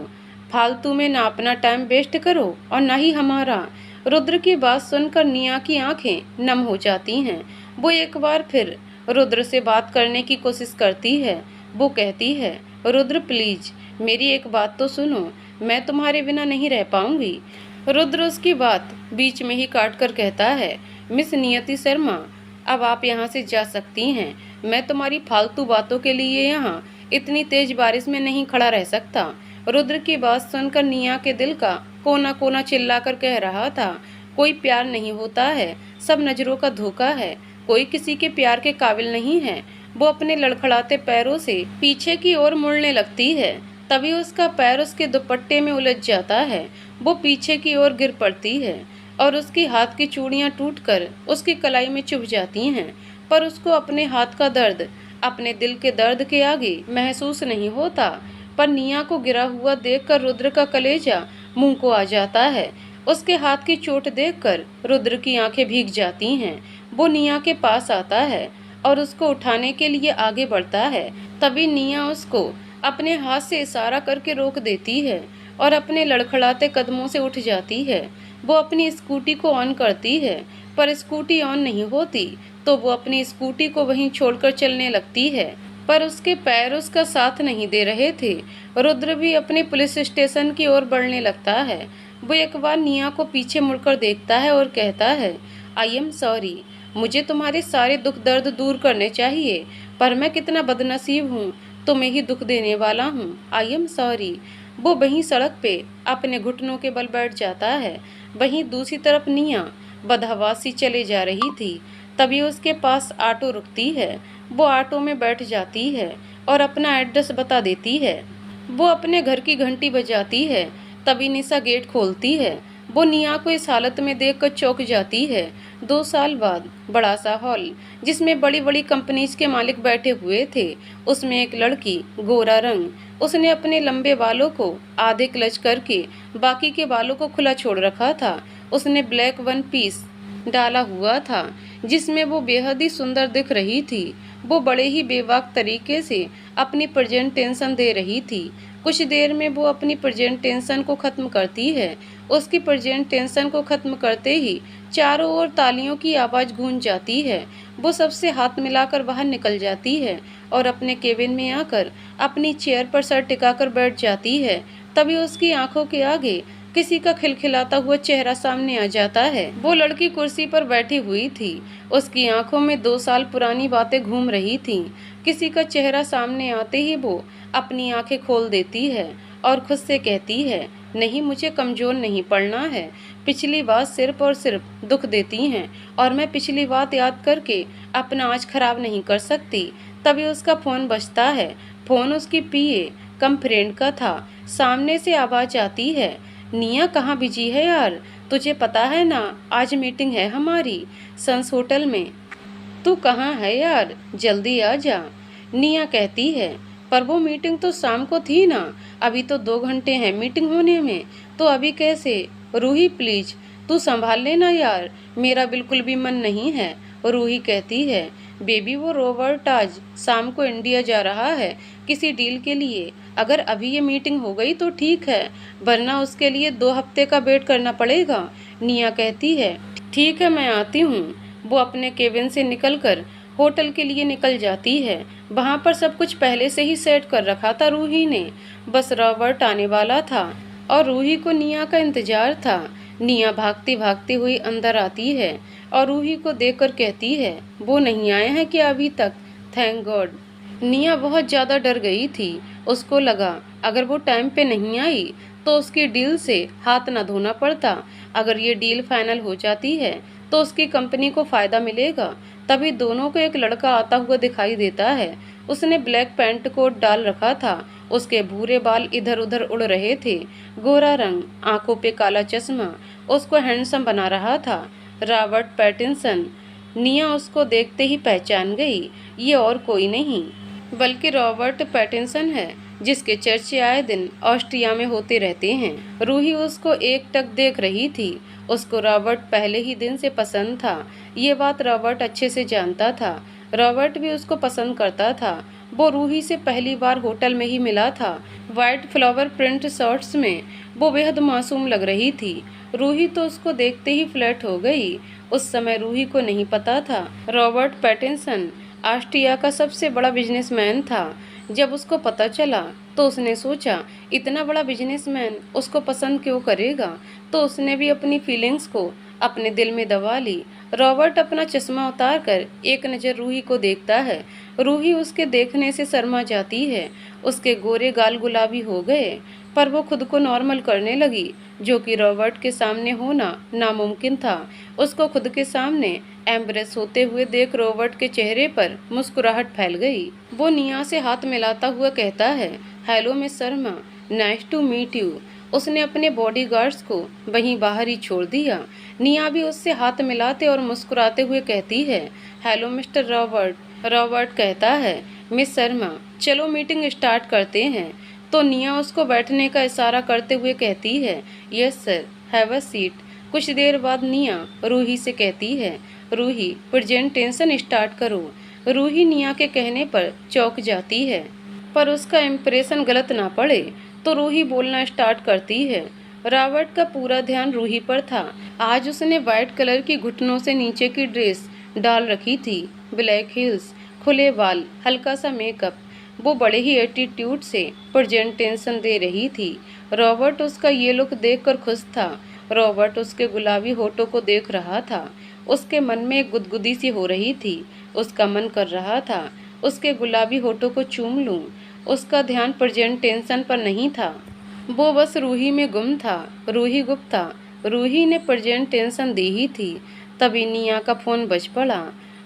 फालतू में ना अपना टाइम वेस्ट करो और ना ही हमारा। रुद्र की बात सुनकर निया की आंखें नम हो जाती हैं। वो एक बार फिर रुद्र से बात करने की कोशिश करती है। वो कहती है, रुद्र प्लीज मेरी एक बात तो सुनो, मैं तुम्हारे बिना नहीं रह पाऊंगी। रुद्र उसकी बात बीच में ही काट कर कहता है, मिस नियति शर्मा, अब आप यहाँ से जा सकती हैं। मैं तुम्हारी फालतू बातों के लिए यहाँ इतनी तेज बारिश में नहीं खड़ा रह सकता। रुद्र की बात सुनकर निया के दिल का कोना कोना चिल्लाकर कह रहा था, कोई प्यार नहीं होता है, सब नजरों का धोखा है, कोई किसी के प्यार के काबिल नहीं है। वो अपने लड़खड़ाते पैरों से पीछे की ओर मुड़ने लगती है। तभी उसका पैर उसके दुपट्टे में उलझ जाता है। वो पीछे की ओर गिर पड़ती है और उसकी हाथ की चूड़ियां टूटकर उसकी कलाई में चुभ जाती हैं। पर उसको अपने हाथ का दर्द अपने दिल के दर्द के आगे महसूस नहीं होता। पर निया को गिरा हुआ देखकर रुद्र का कलेजा मुंह को आ जाता है। उसके हाथ की चोट देखकर रुद्र की आंखें भीग जाती हैं। वो निया के पास आता है और उसको उठाने के लिए आगे बढ़ता है। तभी निया उसको अपने हाथ से इशारा करके रोक देती है और अपने लड़खड़ाते कदमों से उठ जाती है। वो अपनी स्कूटी को ऑन करती है, पर स्कूटी ऑन नहीं होती, तो वो अपनी स्कूटी को वहीं छोड़कर चलने लगती है। पर उसके पैर उसका साथ नहीं दे रहे थे। रुद्र भी अपने पुलिस स्टेशन की ओर बढ़ने लगता है। वो एक बार निया को पीछे मुड़कर देखता है और कहता है, आई एम सॉरी, मुझे तुम्हारे सारे दुख दर्द दूर करने चाहिए, पर मैं कितना बदनसीब हूँ, तुम्हें ही दुख देने वाला हूँ। I am sorry. वो वहीं सड़क पे अपने घुटनों के बल बैठ जाता है। वहीं दूसरी तरफ निया बदहवास सी चले जा रही थी। तभी उसके पास ऑटो रुकती है। वो ऑटो में बैठ जाती है और अपना एड्रेस बता देती है। वो अपने घर की घंटी बजाती है। तभी निशा गेट खोलती है। वो निया को इस हालत में देखकर चौंक जाती है। 2 साल बाद बड़ा सा हॉल, जिसमें बड़ी बड़ी कंपनीज के मालिक बैठे हुए थे, उसमें एक लड़की, गोरा रंग, उसने अपने लंबे बालों को आधे क्लच करके बाकी के बालों को खुला छोड़ रखा था। उसने ब्लैक वन पीस डाला हुआ था, जिसमें वो बेहद ही सुंदर दिख रही थी। वो बड़े ही बेबाक तरीके से अपनी प्रेजेंटेशन दे रही थी। कुछ देर में वो अपनी प्रेजेंटेशन को ख़त्म करती है। उसकी प्रेजेंटेशन को ख़त्म करते ही चारों ओर तालियों की आवाज़ गूंज जाती है। वो सबसे हाथ मिलाकर बाहर निकल जाती है और अपने केबिन में आकर अपनी चेयर पर सर टिकाकर बैठ जाती है। तभी उसकी आंखों के आगे किसी का खिलखिलाता हुआ चेहरा सामने आ जाता है। वो लड़की कुर्सी पर बैठी हुई थी। उसकी आंखों में 2 साल पुरानी बातें घूम रही थीं। किसी का चेहरा सामने आते ही वो अपनी आंखें खोल देती है और खुद से कहती है, नहीं, मुझे कमज़ोर नहीं पड़ना है। पिछली बात सिर्फ और सिर्फ दुख देती हैं और मैं पिछली बात याद करके अपना आज खराब नहीं कर सकती। तभी उसका फ़ोन बजता है। फ़ोन उसकी पीए कम फ्रेंड का था। सामने से आवाज़ आती है, निया कहाँ बिजी है यार? तुझे पता है ना, आज मीटिंग है हमारी सन्स होटल में। तू कहाँ है यार? जल्दी आ जा। निया कहती है, पर वो मीटिंग तो शाम को थी ना, अभी तो 2 घंटे हैं मीटिंग होने में, तो अभी कैसे? रूही प्लीज तू संभाल लेना यार, मेरा बिल्कुल भी मन नहीं है। रूही कहती है, बेबी वो रॉबर्ट आज शाम को इंडिया जा रहा है किसी डील के लिए। अगर अभी ये मीटिंग हो गई तो ठीक है, वरना उसके लिए 2 हफ्ते का वेट करना पड़ेगा। निया कहती है, ठीक है, मैं आती हूँ। वो अपने केबिन से निकलकर होटल के लिए निकल जाती है। वहाँ पर सब कुछ पहले से ही सेट कर रखा था रूही ने। बस रॉबर्ट आने वाला था और रूही को निया का इंतजार था। निया भागती भागती हुई अंदर आती है और रूही को देखकर कहती है, वो नहीं आए हैं क्या अभी तक? Thank God. निया बहुत ज़्यादा डर गई थी। उसको लगा अगर वो टाइम पे नहीं आई तो उसकी डील से हाथ न धोना पड़ता। अगर ये डील फाइनल हो जाती है तो उसकी कंपनी को फ़ायदा मिलेगा। तभी दोनों को एक लड़का आता हुआ दिखाई देता है। उसने ब्लैक पैंट कोट डाल रखा था। उसके भूरे बाल इधर उधर उड़ रहे थे। गोरा रंग, आंखों पे काला चश्मा उसको हैंडसम बना रहा था। Robert Pattinson. निया उसको देखते ही पहचान गई। ये और कोई नहीं बल्कि रॉबर्ट पैटिंसन है, जिसके चर्चे आए दिन ऑस्ट्रिया में होते रहते हैं। रूही उसको एकटक देख रही थी। उसको रॉबर्ट पहले ही दिन से पसंद था। ये बात रॉबर्ट अच्छे से जानता था। रॉबर्ट भी उसको पसंद करता था। वो रूही से पहली बार होटल में ही मिला था। वाइट फ्लावर प्रिंट शर्ट्स में वो बेहद मासूम लग रही थी। रूही तो उसको देखते ही फ्लर्ट हो गई। उस समय रूही को नहीं पता था रॉबर्ट पैटिंसन ऑस्ट्रिया का सबसे बड़ा बिजनेसमैन था। जब उसको पता चला तो उसने सोचा, इतना बड़ा बिजनेसमैन उसको पसंद क्यों करेगा? तो उसने भी अपनी फीलिंग्स को अपने दिल में दबा ली। रॉबर्ट अपना चश्मा उतार कर एक नज़र रूही को देखता है। रूही उसके देखने से शर्मा जाती है। उसके गोरे गाल गुलाबी हो गए, पर वो खुद को नॉर्मल करने लगी, जो कि रॉबर्ट के सामने होना नामुमकिन था। उसको खुद के सामने एम्ब्रेस होते हुए देख रॉबर्ट के चेहरे पर मुस्कुराहट फैल गई। वो निया से हाथ मिलाता हुआ कहता है, hello miss Sharma, nice to meet you. उसने अपने बॉडीगार्ड्स को वहीं बाहर ही छोड़ दिया। निया भी उससे हाथ मिलाते और मुस्कुराते हुए कहती है, हेलो मिस्टर रॉबर्ट। रॉबर्ट कहता है, मिस शर्मा, चलो मीटिंग स्टार्ट करते हैं। तो निया उसको बैठने का इशारा करते हुए कहती है, yes sir, have a seat. कुछ देर बाद निया रूही से कहती है, रूही, प्रेजेंटेशन स्टार्ट करो। रूही निया के कहने पर चौंक जाती है, पर उसका इम्प्रेशन गलत ना पड़े तो रूही बोलना स्टार्ट करती है। रॉबर्ट का पूरा ध्यान रूही पर था। आज उसने वाइट कलर की घुटनों से नीचे की ड्रेस डाल रखी थी। ब्लैक हील्स, खुले बाल, हल्का सा मेकअप। वो बड़े ही एटीट्यूड से प्रेजेंटेशन दे रही थी। रॉबर्ट उसका ये लुक देखकर खुश था। रॉबर्ट उसके गुलाबी होठों को देख रहा था। उसके मन में एक गुदगुदी सी हो रही थी। उसका मन कर रहा था उसके गुलाबी होठों को चूम लूं। उसका ध्यान प्रेजेंटेशन पर नहीं था, वो बस रूही में गुम था। रूही गुप्ता। रूही ने प्रेजेंटेशन दी ही थी। तभी निया का फ़ोन बज पड़ा।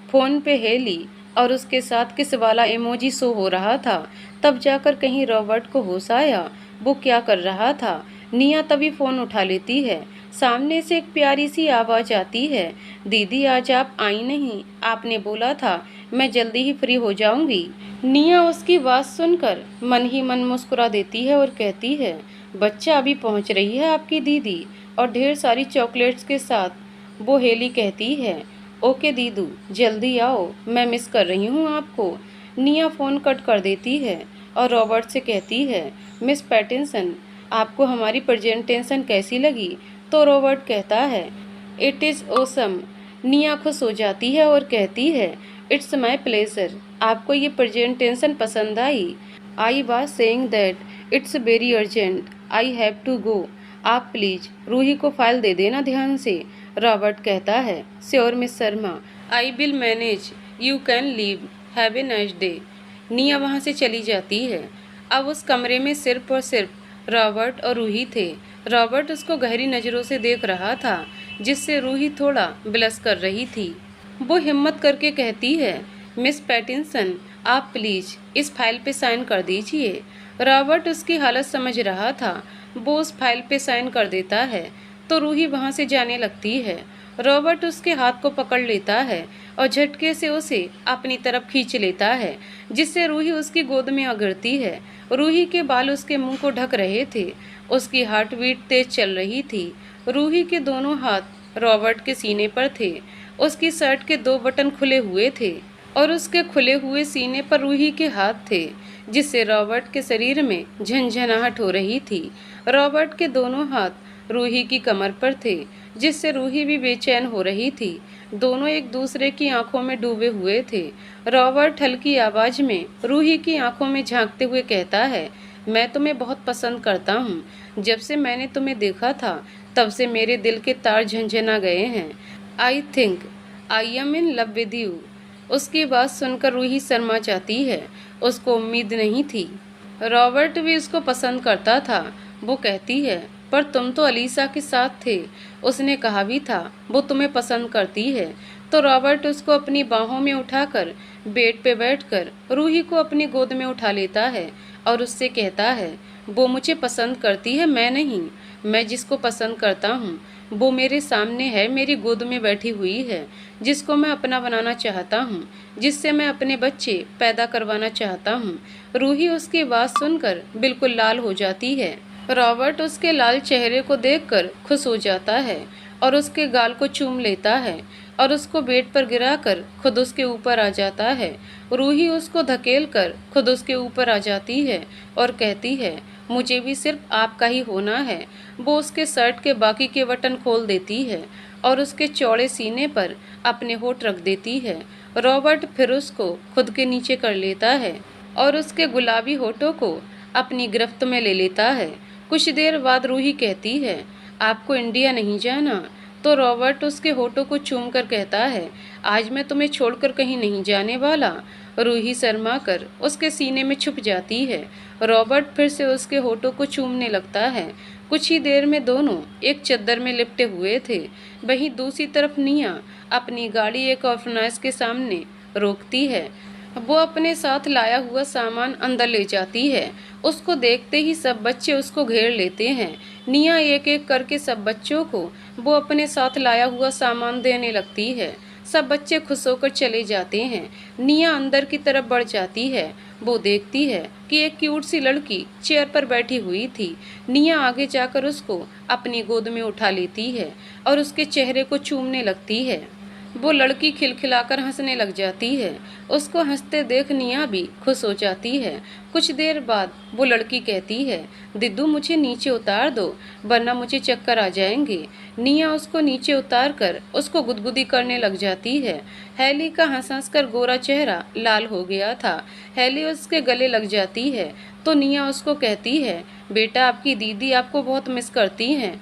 फ़ोन पे हेली और उसके साथ किस वाला इमोजी शो हो रहा था। तब जाकर कहीं रॉबर्ट को होश आया वो क्या कर रहा था। निया तभी फ़ोन उठा लेती है। सामने से एक प्यारी सी आवाज़ आती है, दीदी आज आप आई नहीं, आपने बोला था मैं जल्दी ही फ्री हो जाऊंगी। निया उसकी बात सुनकर मन ही मन मुस्कुरा देती है और कहती है, बच्चा अभी पहुंच रही है आपकी दीदी, और ढेर सारी चॉकलेट्स के साथ। वो हेली कहती है, ओके दीदू, जल्दी आओ, मैं मिस कर रही हूँ आपको। निया फ़ोन कट कर देती है और रॉबर्ट से कहती है, मिस पैटिंसन, आपको हमारी प्रेजेंटेशन कैसी लगी? तो रॉबर्ट कहता है, इट इज़ ऑसम। निया खुश हो जाती है और कहती है, इट्स माई प्लेजर। आपको ये प्रेजेंटेशन पसंद आई? I was saying that it's very urgent, I have to go. आप प्लीज रूही को फाइल दे देना ध्यान से। रॉबर्ट कहता है, sure miss Sharma, I will manage, you can leave, have a nice day. निया वहाँ से चली जाती है। अब उस कमरे में सिर्फ और सिर्फ रॉबर्ट और रूही थे। रॉबर्ट उसको गहरी नज़रों से देख रहा था, जिससे रूही थोड़ा ब्लश कर रही थी। वो हिम्मत करके कहती है, मिस पैटिंसन, आप प्लीज इस फाइल पे साइन कर दीजिए। रॉबर्ट उसकी हालत समझ रहा था। वो उस फाइल पे साइन कर देता है तो रूही वहाँ से जाने लगती है। रॉबर्ट उसके हाथ को पकड़ लेता है और झटके से उसे अपनी तरफ खींच लेता है, जिससे रूही उसकी गोद में गिरती है। रूही के बाल उसके मुंह को ढक रहे थे। उसकी हार्ट बीट तेज चल रही थी। रूही के दोनों हाथ रॉबर्ट के सीने पर थे। उसकी शर्ट के 2 बटन खुले हुए थे और उसके खुले हुए सीने पर रूही के हाथ थे, जिससे रॉबर्ट के शरीर में झंझनाहट हो रही थी। रॉबर्ट के दोनों हाथ रूही की कमर पर थे, जिससे रूही भी बेचैन हो रही थी। दोनों एक दूसरे की आंखों में डूबे हुए थे। रॉबर्ट हल्की आवाज में रूही की आंखों में झांकते हुए कहता है, मैं तुम्हें बहुत पसंद करता हूँ। जब से मैंने तुम्हें देखा था तब से मेरे दिल के तार झंझना गए हैं। I think I am in love with you. उसकी बात सुनकर रूही शर्मा जाती है। उसको उम्मीद नहीं थी। रॉबर्ट भी उसको पसंद करता था। वो कहती है, पर तुम तो अलीसा के साथ थे। उसने कहा भी था वो तुम्हें पसंद करती है। तो रॉबर्ट उसको अपनी बाहों में उठाकर बेड पे बैठकर रूही को अपनी गोद में उठा लेता है और उससे कहता है, वो मुझे पसंद करती है, मैं नहीं। मैं जिसको पसंद करता हूँ वो मेरे सामने है, मेरी गोद में बैठी हुई है, जिसको मैं अपना बनाना चाहता हूँ, जिससे मैं अपने बच्चे पैदा करवाना चाहता हूँ। रूही उसकी बात सुनकर बिल्कुल लाल हो जाती है। रॉबर्ट उसके लाल चेहरे को देखकर खुश हो जाता है और उसके गाल को चूम लेता है और उसको बेड पर गिराकर खुद उसके ऊपर आ जाता है। रूही उसको धकेलकर खुद उसके ऊपर आ जाती है और कहती है, मुझे भी सिर्फ आपका ही होना है। वो उसके शर्ट के बाकी के बटन खोल देती है और उसके चौड़े सीने पर अपने होठ रख देती है। रॉबर्ट फिर उसको खुद के नीचे कर लेता है और उसके गुलाबी होठों को अपनी गिरफ्त में ले लेता है। कुछ देर बाद रूही कहती है, आपको इंडिया नहीं जाना? तो रॉबर्ट उसके होठों को चूम कर कहता है, आज मैं तुम्हें छोड़कर कहीं नहीं जाने वाला। रूही शर्मा कर उसके सीने में छुप जाती है। रॉबर्ट फिर से उसके होठों को चूमने लगता है। कुछ ही देर में दोनों एक चद्दर में लिपटे हुए थे। वहीं दूसरी तरफ निया अपनी गाड़ी एक ऑर्फनाइज के सामने रोकती है। वो अपने साथ लाया हुआ सामान अंदर ले जाती है। उसको देखते ही सब बच्चे उसको घेर लेते हैं। निया एक एक करके सब बच्चों को वो अपने साथ लाया हुआ सामान देने लगती है। सब बच्चे खुश होकर चले जाते हैं। निया अंदर की तरफ बढ़ जाती है। वो देखती है कि एक क्यूट सी लड़की चेयर पर बैठी हुई थी। निया आगे जाकर उसको अपनी गोद में उठा लेती है और उसके चेहरे को चूमने लगती है। वो लड़की खिलखिलाकर हंसने लग जाती है। उसको हंसते देख निया भी खुश हो जाती है। कुछ देर बाद वो लड़की कहती है, दिद्दू मुझे नीचे उतार दो, वरना मुझे चक्कर आ जाएंगे। निया उसको नीचे उतार कर उसको गुदगुदी करने लग जाती है। हैली का हंस हंस कर गोरा चेहरा लाल हो गया था। हैली उसके गले लग जाती है तो निया उसको कहती है, बेटा आपकी दीदी आपको बहुत मिस करती हैं।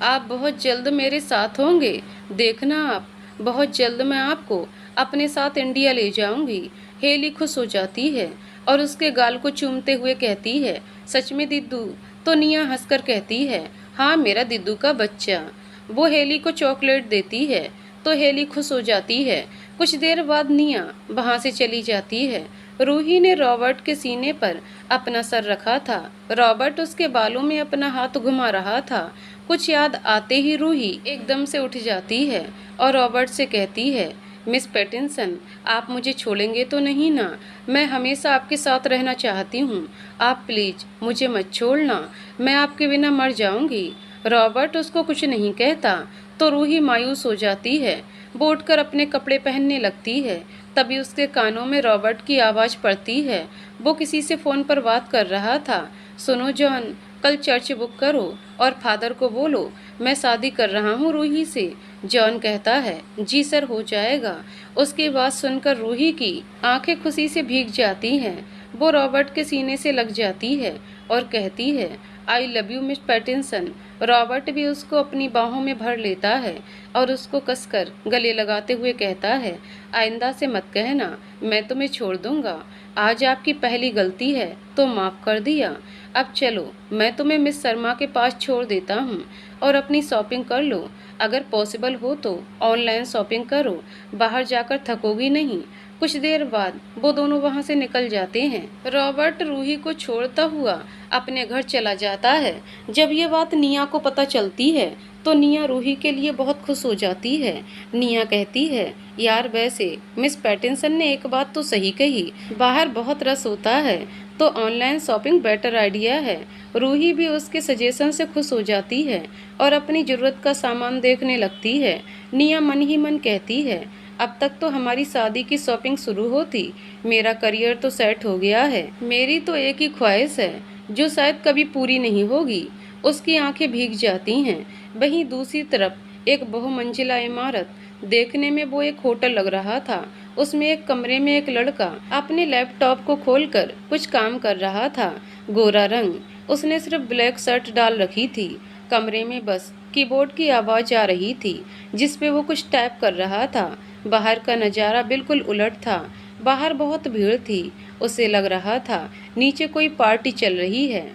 आप बहुत जल्द मेरे साथ होंगे, देखना आप, बहुत जल्द मैं आपको अपने साथ इंडिया ले जाऊंगी। हेली खुश हो जाती है और उसके गाल को चूमते हुए कहती है, सच में दिद्दू? तो निया हंसकर कहती है, हाँ मेरा दिद्दू का बच्चा। वो हेली को चॉकलेट देती है तो हेली खुश हो जाती है। कुछ देर बाद निया वहाँ से चली जाती है। रूही ने रॉबर्ट के सीने पर अपना सर रखा था। रॉबर्ट उसके बालों में अपना हाथ घुमा रहा था। कुछ याद आते ही रूही एकदम से उठ जाती है और रॉबर्ट से कहती है, मिस पैटिंसन, आप मुझे छोड़ेंगे तो नहीं ना? मैं हमेशा आपके साथ रहना चाहती हूँ। आप प्लीज मुझे मत छोड़ना, मैं आपके बिना मर जाऊंगी। रॉबर्ट उसको कुछ नहीं कहता तो रूही मायूस हो जाती है। वो उठकर अपने कपड़े पहनने लगती है। तभी उसके कानों में रॉबर्ट की आवाज़ पड़ती है। वो किसी से फ़ोन पर बात कर रहा था। सुनो जॉन, कल चर्च बुक करो और फादर को बोलो मैं शादी कर रहा हूँ रूही से। जॉन कहता है, जी सर, हो जाएगा। उसकी बात सुनकर रूही की आंखें खुशी से भीग जाती हैं। वो रॉबर्ट के सीने से लग जाती है और कहती है, I love you miss Pattinson. Robert भी उसको अपनी बाहों में भर लेता है और उसको कसकर गले लगाते हुए कहता है, आइंदा से मत कहना, मैं तुम्हें छोड़ दूंगा। आज आपकी पहली गलती है तो माफ़ कर दिया। अब चलो, मैं तुम्हें मिस शर्मा के पास छोड़ देता हूँ और अपनी शॉपिंग कर लो। अगर पॉसिबल हो तो ऑनलाइन शॉपिंग करो, बाहर जाकर थकोगी नहीं। कुछ देर बाद वो दोनों वहां से निकल जाते हैं। रॉबर्ट रूही को छोड़ता हुआ अपने घर चला जाता है। जब ये बात निया को पता चलती है तो निया रूही के लिए बहुत खुश हो जाती है। निया कहती है, यार वैसे मिस पैटिंसन ने एक बात तो सही कही, बाहर बहुत रस होता है तो ऑनलाइन शॉपिंग बेटर आइडिया है। रूही भी उसके सजेशन से खुश हो जाती है और अपनी ज़रूरत का सामान देखने लगती है। निया मन ही मन कहती है, अब तक तो हमारी शादी की शॉपिंग शुरू होती, मेरा करियर तो सेट हो गया है। मेरी तो एक ही ख्वाहिश है जो शायद कभी पूरी नहीं होगी। उसकी आंखें भीग जाती हैं। वहीं दूसरी तरफ एक बहुमंजिला इमारत, देखने में वो एक होटल लग रहा था। उसमें एक कमरे में एक लड़का अपने लैपटॉप को खोलकर कुछ काम कर रहा था। गोरा रंग, उसने सिर्फ ब्लैक शर्ट डाल रखी थी। कमरे में बस कीबोर्ड की आवाज़ आ रही थी जिस पे वो कुछ टाइप कर रहा था। बाहर का नज़ारा बिल्कुल उलट था। बाहर बहुत भीड़ थी। उसे लग रहा था नीचे कोई पार्टी चल रही है,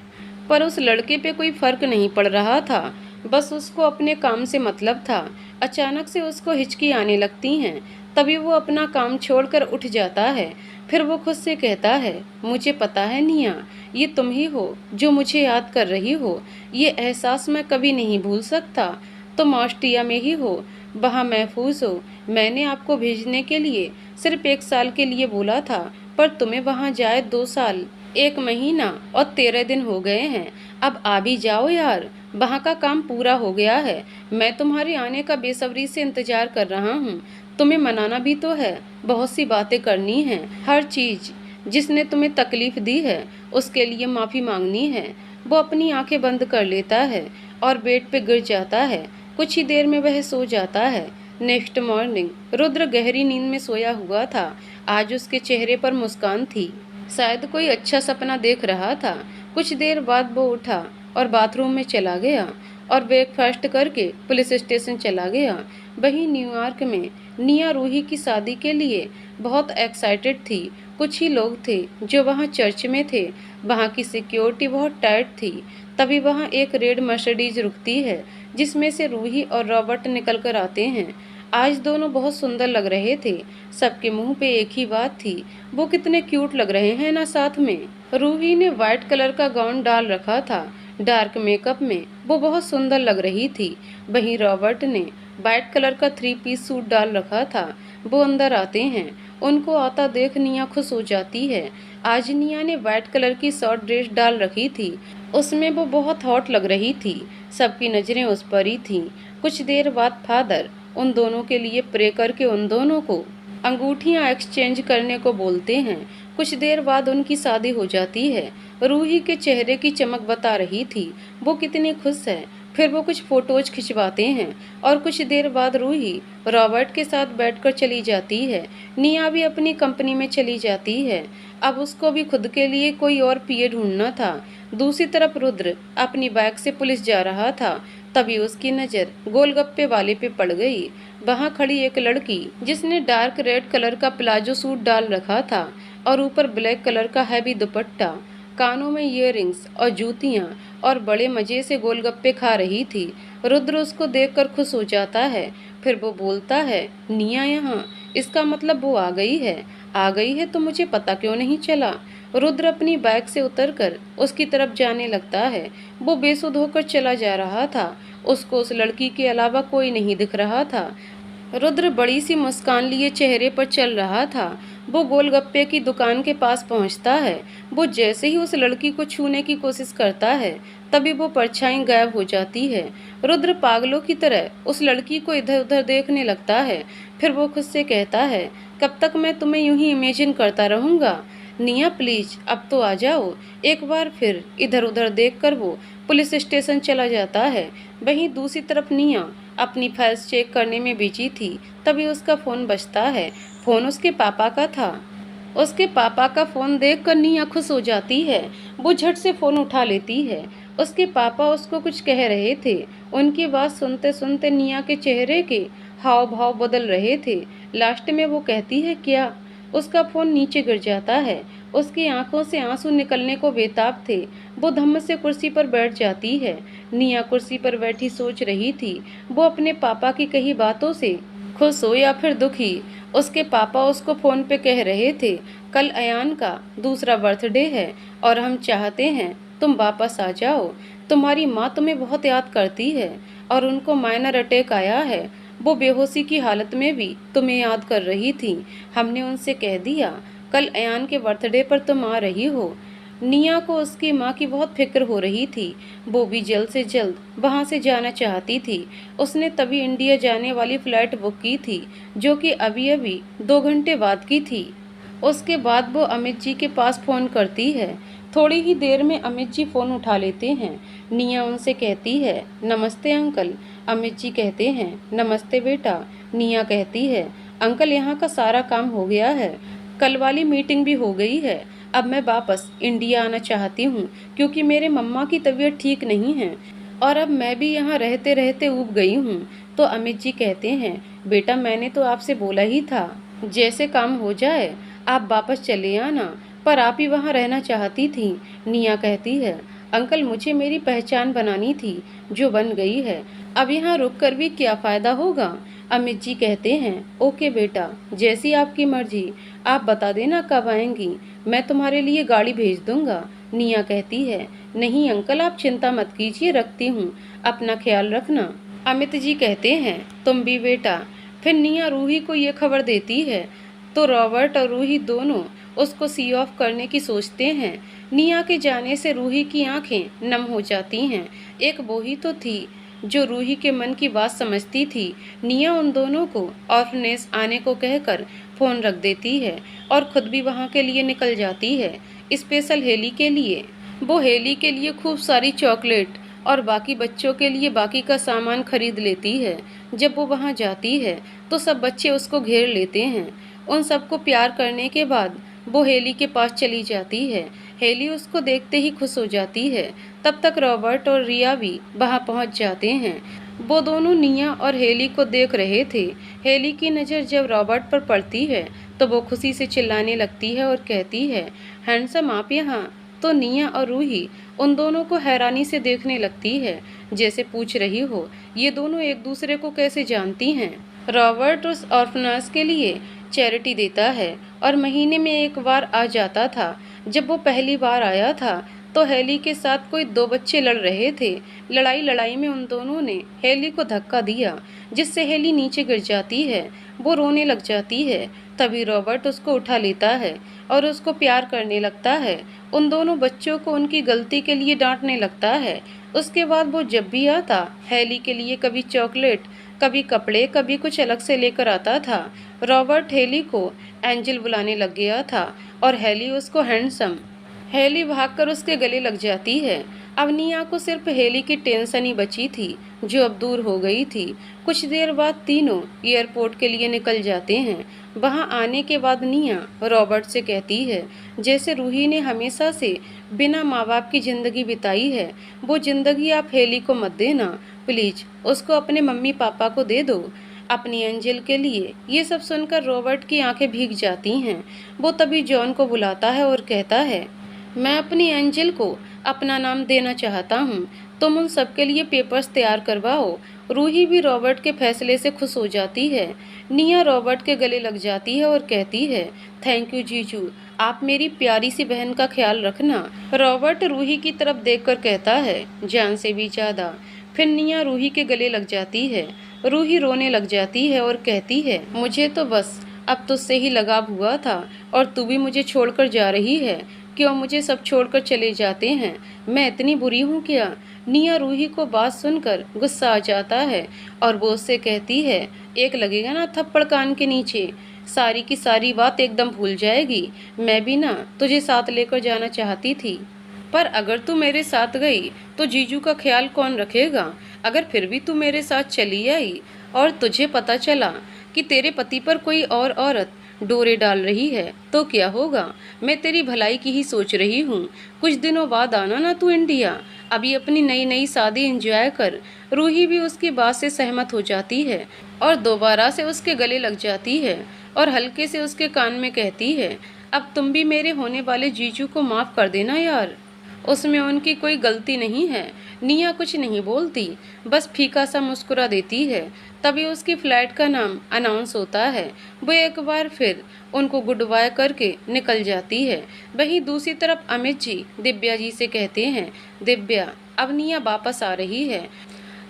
पर उस लड़के पे कोई फर्क नहीं पड़ रहा था। बस उसको अपने काम से मतलब था। अचानक से उसको हिचकी आने लगती हैं। तभी वो अपना काम छोड़कर उठ जाता है। फिर वो खुद से कहता है, मुझे पता है निया, ये तुम ही हो जो मुझे याद कर रही हो। ये एहसास मैं कभी नहीं भूल सकता। तुम ऑस्ट्रिया में ही हो, वहाँ महफूज हो। मैंने आपको भेजने के लिए सिर्फ 1 साल के लिए बोला था, पर तुम्हें वहाँ जाए 2 साल 1 महीना और 13 दिन हो गए हैं। अब आ भी जाओ यार, वहाँ का काम पूरा हो गया है। मैं तुम्हारे आने का बेसब्री से इंतजार कर रहा हूँ। तुम्हें मनाना भी तो है, बहुत सी बातें करनी है। हर चीज़ जिसने तुम्हें तकलीफ दी है उसके लिए माफ़ी मांगनी है। वो अपनी आंखें बंद कर लेता है और बेड पे गिर जाता है। कुछ ही देर में वह सो जाता है। नेक्स्ट मॉर्निंग रुद्र गहरी नींद में सोया हुआ था। आज उसके चेहरे पर मुस्कान थी, शायद कोई अच्छा सपना देख रहा था। कुछ देर बाद वो उठा और बाथरूम में चला गया और ब्रेकफास्ट करके पुलिस स्टेशन चला गया। वहीं न्यूयॉर्क में निया रूही की शादी के लिए बहुत एक्साइटेड थी। कुछ ही लोग थे जो वहाँ चर्च में थे। वहाँ की सिक्योरिटी बहुत टाइट थी। तभी वहाँ एक रेड मर्सिडीज रुकती है जिसमें से रूही और रॉबर्ट निकल कर आते हैं। आज दोनों बहुत सुंदर लग रहे थे। सबके मुंह पे एक ही बात थी, वो कितने क्यूट लग रहे हैं ना साथ में। रूही ने व्हाइट कलर का गाउन डाल रखा था। डार्क मेकअप में वो बहुत सुंदर लग रही थी। वहीं रॉबर्ट ने व्हाइट कलर का 3 पीस सूट डाल रखा था। वो अंदर आते हैं। उनको आता देख निया खुश हो जाती है। आज निया ने व्हाइट कलर की शॉर्ट ड्रेस डाल रखी थी। उसमें वो बहुत हॉट लग रही थी। सबकी नज़रें उस पर ही थीं। कुछ देर बाद फादर उन दोनों के लिए प्रे करके उन दोनों को अंगूठियां एक्सचेंज करने को बोलते हैं। कुछ देर बाद उनकी शादी हो जाती है। रूही के चेहरे की चमक बता रही थी वो कितनी खुश है। फिर वो कुछ फोटोज खिंचवाते हैं और कुछ देर बाद रूही रॉबर्ट के साथ बैठकर चली जाती है। निया भी अपनी कंपनी में चली जाती है। अब उसको भी खुद के लिए कोई और पीए ढूंढना था। दूसरी तरफ रुद्र अपनी बाइक से पुलिस जा रहा था। तभी उसकी नज़र गोलगप्पे वाले पे पड़ गई। वहाँ खड़ी एक लड़की जिसने डार्क रेड कलर का प्लाजो सूट डाल रखा था और ऊपर ब्लैक कलर का हैवी दुपट्टा, कानों में ईयररिंग्स और जूतियाँ, और बड़े मज़े से गोलगप्पे खा रही थी। रुद्र उसको देखकर खुश हो जाता है। फिर वो बोलता है, निया यहाँ, इसका मतलब वो आ गई है। आ गई है तो मुझे पता क्यों नहीं चला। रुद्र अपनी बाइक से उतरकर उसकी तरफ जाने लगता है। वो बेसुध होकर चला जा रहा था। उसको उस लड़की के अलावा कोई नहीं दिख रहा था। रुद्र बड़ी सी मुस्कान लिए चेहरे पर चल रहा था। वो गोलगप्पे की दुकान के पास पहुंचता है। वो जैसे ही उस लड़की को छूने की कोशिश करता है तभी वो परछाई गायब हो जाती है। रुद्र पागलों की तरह उस लड़की को इधर उधर देखने लगता है। फिर वो खुद से कहता है, कब तक मैं तुम्हें यूं ही इमेजिन करता रहूँगा। निया प्लीज अब तो आ जाओ। एक बार फिर इधर उधर देखकर वो पुलिस स्टेशन चला जाता है। वहीं दूसरी तरफ निया अपनी फाइल्स चेक करने में बिजी थी। तभी उसका फ़ोन बजता है। फ़ोन उसके पापा का था। उसके पापा का फ़ोन देखकर निया खुश हो जाती है। वो झट से फ़ोन उठा लेती है। उसके पापा उसको कुछ कह रहे थे। उनकी बात सुनते सुनते निया के चेहरे के हाव भाव बदल रहे थे। लास्ट में वो कहती है क्या। उसका फोन नीचे गिर जाता है। उसकी आंखों से आंसू निकलने को बेताब थे। वो धम्म से कुर्सी पर बैठ जाती है। निया कुर्सी पर बैठी सोच रही थी, वो अपने पापा की कही बातों से खुश हो या फिर दुखी। उसके पापा उसको फोन पे कह रहे थे, कल अयान का दूसरा बर्थडे है और हम चाहते हैं तुम वापस आ जाओ। तुम्हारी माँ तुम्हें बहुत याद करती है और उनको माइनर अटैक आया है। वो बेहोशी की हालत में भी तुम्हें याद कर रही थी। हमने उनसे कह दिया कल अयान के बर्थडे पर तुम आ रही हो। निया को उसकी माँ की बहुत फिक्र हो रही थी। वो भी जल्द से जल्द वहाँ से जाना चाहती थी। उसने तभी इंडिया जाने वाली फ़्लाइट बुक की थी, जो कि अभी अभी 2 घंटे बाद की थी। उसके बाद वो अमित जी के पास फ़ोन करती है। थोड़ी ही देर में अमित जी फ़ोन उठा लेते हैं। निया उनसे कहती है, नमस्ते अंकल। अमित जी कहते हैं, नमस्ते बेटा। निया कहती है, अंकल यहाँ का सारा काम हो गया है, कल वाली मीटिंग भी हो गई है। अब मैं वापस इंडिया आना चाहती हूँ क्योंकि मेरे मम्मा की तबीयत ठीक नहीं है और अब मैं भी यहाँ रहते रहते ऊब गई हूँ। तो अमित जी कहते हैं, बेटा मैंने तो आपसे बोला ही था जैसे काम हो जाए आप वापस चले आना, पर आप ही वहाँ रहना चाहती थी। निया कहती है, अंकल मुझे मेरी पहचान बनानी थी जो बन गई है, अब यहाँ रुक कर भी क्या फ़ायदा होगा। अमित जी कहते हैं, ओके बेटा जैसी आपकी मर्जी, आप बता देना कब आएंगी, मैं तुम्हारे लिए गाड़ी भेज दूंगा। निया कहती है, नहीं अंकल आप चिंता मत कीजिए, रखती हूँ, अपना ख्याल रखना। अमित जी कहते हैं, तुम भी बेटा। फिर निया रूही को ये खबर देती है तो रॉबर्ट और रूही दोनों उसको सी ऑफ करने की सोचते हैं। निया के जाने से रूही की आंखें नम हो जाती हैं। एक वो ही तो थी जो रूही के मन की बात समझती थी। निया उन दोनों को ऑर्फनेज आने को कहकर फ़ोन रख देती है और खुद भी वहाँ के लिए निकल जाती है, स्पेशल हेली के लिए। वो हेली के लिए खूब सारी चॉकलेट और बाकी बच्चों के लिए बाकी का सामान खरीद लेती है। जब वो वहाँ जाती है तो सब बच्चे उसको घेर लेते हैं। उन सबको प्यार करने के बाद वो हेली के पास चली जाती है। हेली उसको देखते ही खुश हो जाती है। तब तक रॉबर्ट और रिया भी वहाँ पहुँच जाते हैं। वो दोनों निया और हेली को देख रहे थे। हेली की नज़र जब रॉबर्ट पर पड़ती है तो वो खुशी से चिल्लाने लगती है और कहती है, हैंडसम आप यहाँ। तो निया और रूही उन दोनों को हैरानी से देखने लगती है, जैसे पूछ रही हो ये दोनों एक दूसरे को कैसे जानती हैं। रॉबर्ट उस ऑर्फनाज के लिए चैरिटी देता है और महीने में एक बार आ जाता था। जब वो पहली बार आया था तो हेली के साथ कोई 2 बच्चे लड़ रहे थे। लड़ाई में उन दोनों ने हेली को धक्का दिया, जिससे हेली नीचे गिर जाती है। वो रोने लग जाती है। तभी रॉबर्ट उसको उठा लेता है और उसको प्यार करने लगता है। उन दोनों बच्चों को उनकी गलती के लिए डांटने लगता है। उसके बाद वो जब भी आता हेली के लिए कभी चॉकलेट, कभी कपड़े, कभी कुछ अलग से लेकर आता था। रॉबर्ट हेली को एंजल बुलाने लग गया था और हेली उसको हैंडसम। हेली भागकर उसके गले लग जाती है। अब निया को सिर्फ हेली की टेंशन ही बची थी, जो अब दूर हो गई थी। कुछ देर बाद तीनों एयरपोर्ट के लिए निकल जाते हैं। वहां आने के बाद निया रॉबर्ट से कहती है, जैसे रूही ने हमेशा से बिना माँ बाप की ज़िंदगी बिताई है, वो ज़िंदगी आप हेली को मत देना प्लीज़, उसको अपने मम्मी पापा को दे दो, अपनी एंजल के लिए। ये सब सुनकर रॉबर्ट की आंखें भीग जाती हैं। वो तभी जॉन को बुलाता है और कहता है, मैं अपनी एंजल को अपना नाम देना चाहता हूँ, तुम उन सबके लिए पेपर्स तैयार करवाओ। रूही भी रॉबर्ट के फैसले से खुश हो जाती है। निया रॉबर्ट के गले लग जाती है और कहती है, थैंक यू जीजू, आप मेरी प्यारी सी बहन का ख्याल रखना। रॉबर्ट रूही की तरफ देखकर कहता है, जान से भी ज़्यादा। फिर निया रूही के गले लग जाती है। रूही रोने लग जाती है और कहती है, मुझे तो बस अब तुझसे ही लगाव हुआ था और तू भी मुझे छोड़कर जा रही है। क्यों मुझे सब छोड़कर चले जाते हैं? मैं इतनी बुरी हूँ क्या? निया रूही को बात सुनकर गुस्सा आ जाता है और वो उससे कहती है, एक लगेगा ना थप्पड़ कान के नीचे, सारी की सारी बात एकदम भूल जाएगी। मैं भी ना तुझे साथ लेकर जाना चाहती थी, पर अगर तू मेरे साथ गई तो जीजू का ख्याल कौन रखेगा? अगर फिर भी तू मेरे साथ चली आई और तुझे पता चला कि तेरे पति पर कोई और औरत डोरे डाल रही है तो क्या होगा? मैं तेरी भलाई की ही सोच रही हूँ। कुछ दिनों बाद आना ना तू इंडिया, अभी अपनी नई नई शादी एंजॉय कर। रूही भी उसकी बात से सहमत हो जाती है और दोबारा से उसके गले लग जाती है और हल्के से उसके कान में कहती है, अब तुम भी मेरे होने वाले जीजू को माफ़ कर देना यार, उसमें उनकी कोई गलती नहीं है। निया कुछ नहीं बोलती, बस फीका सा मुस्कुरा देती है। तभी उसकी फ्लाइट का नाम अनाउंस होता है। वो एक बार फिर उनको गुड बाय करके निकल जाती है। वहीं दूसरी तरफ अमित जी दिव्या जी से कहते हैं, दिव्या अब निया वापस आ रही है,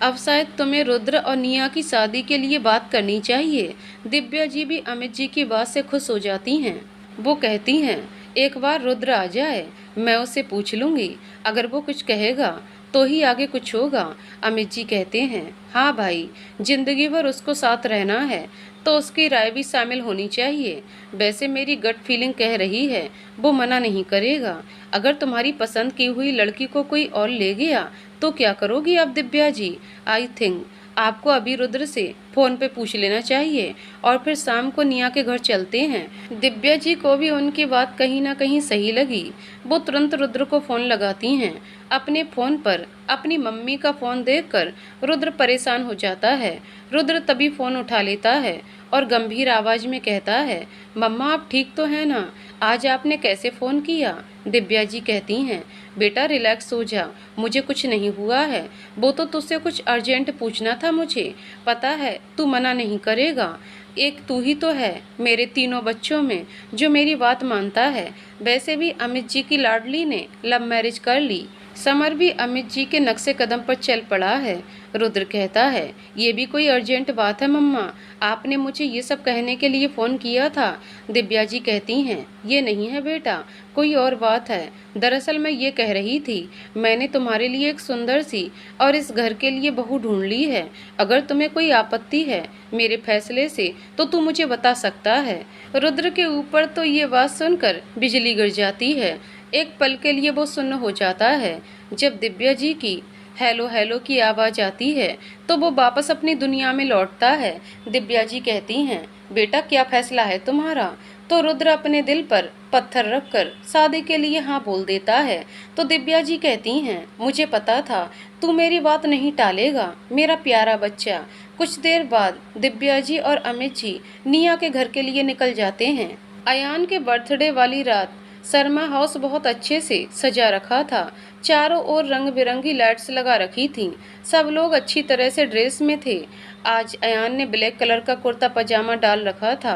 अब शायद तुम्हें रुद्र और निया की शादी के लिए बात करनी चाहिए। दिव्या जी भी अमित जी की बात से खुश हो जाती हैं। वो कहती हैं, एक बार रुद्र आ जाए, मैं उससे पूछ लूँगी, अगर वो कुछ कहेगा तो ही आगे कुछ होगा। अमित जी कहते हैं, हाँ भाई, जिंदगी भर उसको साथ रहना है तो उसकी राय भी शामिल होनी चाहिए। वैसे मेरी गट फीलिंग कह रही है वो मना नहीं करेगा। अगर तुम्हारी पसंद की हुई लड़की को कोई और ले गया तो क्या करोगी आप दिव्या जी? आई थिंक आपको अभी रुद्र से फ़ोन पे पूछ लेना चाहिए और फिर शाम को निया के घर चलते हैं। दिव्या जी को भी उनकी बात कहीं ना कहीं सही लगी। वो तुरंत रुद्र को फ़ोन लगाती हैं। अपने फ़ोन पर अपनी मम्मी का फ़ोन देखकर रुद्र परेशान हो जाता है। रुद्र तभी फ़ोन उठा लेता है और गंभीर आवाज़ में कहता है, मम्मा आप ठीक तो हैं ना? आज आपने कैसे फ़ोन किया? दिव्या जी कहती हैं, बेटा रिलैक्स हो जा, मुझे कुछ नहीं हुआ है। वो तो तुझसे कुछ अर्जेंट पूछना था मुझे, पता है तू मना नहीं करेगा। एक तू ही तो है मेरे तीनों बच्चों में जो मेरी बात मानता है। वैसे भी अमित जी की लाडली ने लव मैरिज कर ली, समर भी अमित जी के नक्शे कदम पर चल पड़ा है। रुद्र कहता है, ये भी कोई अर्जेंट बात है मम्मा, आपने मुझे ये सब कहने के लिए फ़ोन किया था? दिव्या जी कहती हैं, ये नहीं है बेटा, कोई और बात है। दरअसल मैं ये कह रही थी, मैंने तुम्हारे लिए एक सुंदर सी और इस घर के लिए बहू ढूंढ ली है। अगर तुम्हें कोई आपत्ति है मेरे फैसले से तो तू मुझे बता सकता है। रुद्र के ऊपर तो ये बात सुनकर बिजली गिर जाती है। एक पल के लिए वो सुन्न हो जाता है। जब दिव्या जी की हेलो हेलो की आवाज़ आती है तो वो वापस अपनी दुनिया में लौटता है। दिव्या जी कहती हैं, बेटा क्या फैसला है तुम्हारा? तो रुद्र अपने दिल पर पत्थर रखकर शादी के लिए हाँ बोल देता है। तो दिव्या जी कहती हैं, मुझे पता था तू मेरी बात नहीं टालेगा मेरा प्यारा बच्चा। कुछ देर बाद दिव्या जी और अमित जी निया के घर के लिए निकल जाते हैं। अयान के बर्थडे वाली रात शर्मा हाउस बहुत अच्छे से सजा रखा था। चारों ओर रंग बिरंगी लाइट्स लगा रखी थीं। सब लोग अच्छी तरह से ड्रेस में थे। आज अयान ने ब्लैक कलर का कुर्ता पजामा डाल रखा था,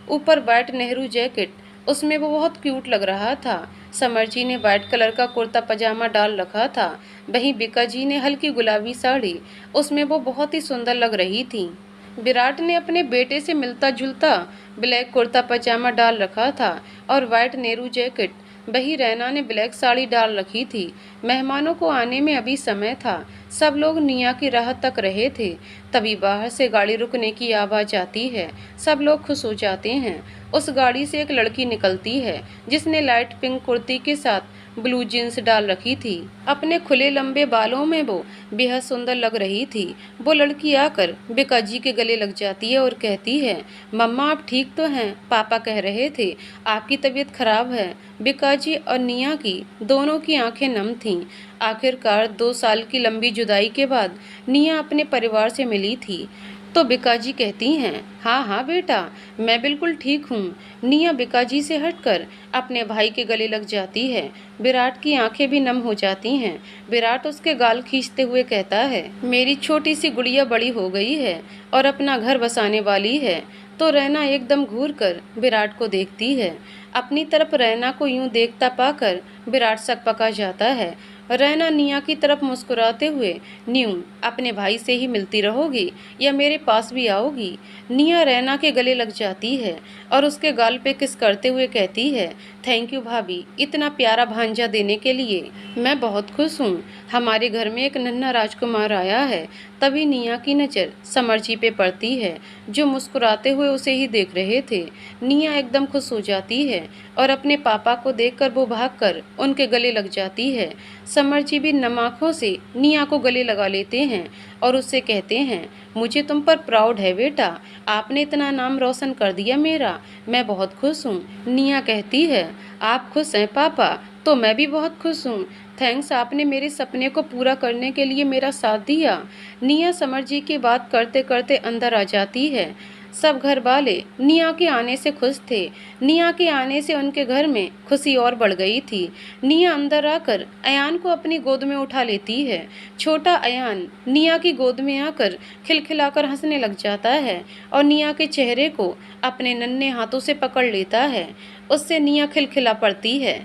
ऊपर वाइट नेहरू जैकेट, उसमें वो बहुत क्यूट लग रहा था। समर जी ने वाइट कलर का कुर्ता पजामा डाल रखा था। वहीं बिका जी ने हल्की गुलाबी साड़ी, उसमें वो बहुत ही सुंदर लग रही थी। विराट ने अपने बेटे से मिलता जुलता ब्लैक कुर्ता पजामा डाल रखा था और वाइट नेहरू जैकेट। वहीं रैना ने ब्लैक साड़ी डाल रखी थी। मेहमानों को आने में अभी समय था। सब लोग निया की राह तक रहे थे। तभी बाहर से गाड़ी रुकने की आवाज़ आती है। सब लोग खुश हो जाते हैं। उस गाड़ी से एक लड़की निकलती है जिसने लाइट पिंक कुर्ती के साथ ब्लू जीन्स डाल रखी थी। अपने खुले लंबे बालों में वो बेहद सुंदर लग रही थी। वो लड़की आकर बिका जी के गले लग जाती है और कहती है, मम्मा आप ठीक तो हैं? पापा कह रहे थे आपकी तबीयत खराब है। बिका जी और निया की दोनों की आंखें नम थीं। आखिरकार 2 साल की लंबी जुदाई के बाद निया अपने परिवार से मिली थी। तो बिका जी कहती हैं, हाँ हाँ बेटा मैं बिल्कुल ठीक हूँ। निया बिका जी से हटकर अपने भाई के गले लग जाती है। विराट की आंखें भी नम हो जाती हैं। विराट उसके गाल खींचते हुए कहता है, मेरी छोटी सी गुड़िया बड़ी हो गई है और अपना घर बसाने वाली है। तो रैना एकदम घूर कर विराट को देखती है। अपनी तरफ रैना को यूं देखता पाकर विराट सकपका जाता है। रैना निया की तरफ मुस्कुराते हुए, न्यू अपने भाई से ही मिलती रहोगी या मेरे पास भी आओगी? निया रैना के गले लग जाती है और उसके गाल पे किस करते हुए कहती है, थैंक यू भाभी इतना प्यारा भांजा देने के लिए। मैं बहुत खुश हूँ। हमारे घर में एक नन्हा राजकुमार आया है। तभी निया की नज़र समर जी पे पड़ती है जो मुस्कुराते हुए उसे ही देख रहे थे। निया एकदम खुश हो जाती है और अपने पापा को देखकर वो भागकर उनके गले लग जाती है। समर जी भी नम आँखों से निया को गले लगा लेते हैं और उससे कहते हैं, मुझे तुम पर प्राउड है बेटा, आपने इतना नाम रोशन कर दिया मेरा, मैं बहुत खुश हूँ। निया कहती है, आप खुश हैं पापा? तो मैं भी बहुत खुश हूँ। थैंक्स, आपने मेरे सपने को पूरा करने के लिए मेरा साथ दिया। निया समर जी की बात करते करते अंदर आ जाती है। सब घर वाले निया के आने से खुश थे। निया के आने से उनके घर में खुशी और बढ़ गई थी। निया अंदर आकर अयान को अपनी गोद में उठा लेती है। छोटा अयान निया की गोद में आकर खिलखिलाकर हंसने लग जाता है और निया के चेहरे को अपने नन्हे हाथों से पकड़ लेता है। उससे निया खिलखिला पड़ती है।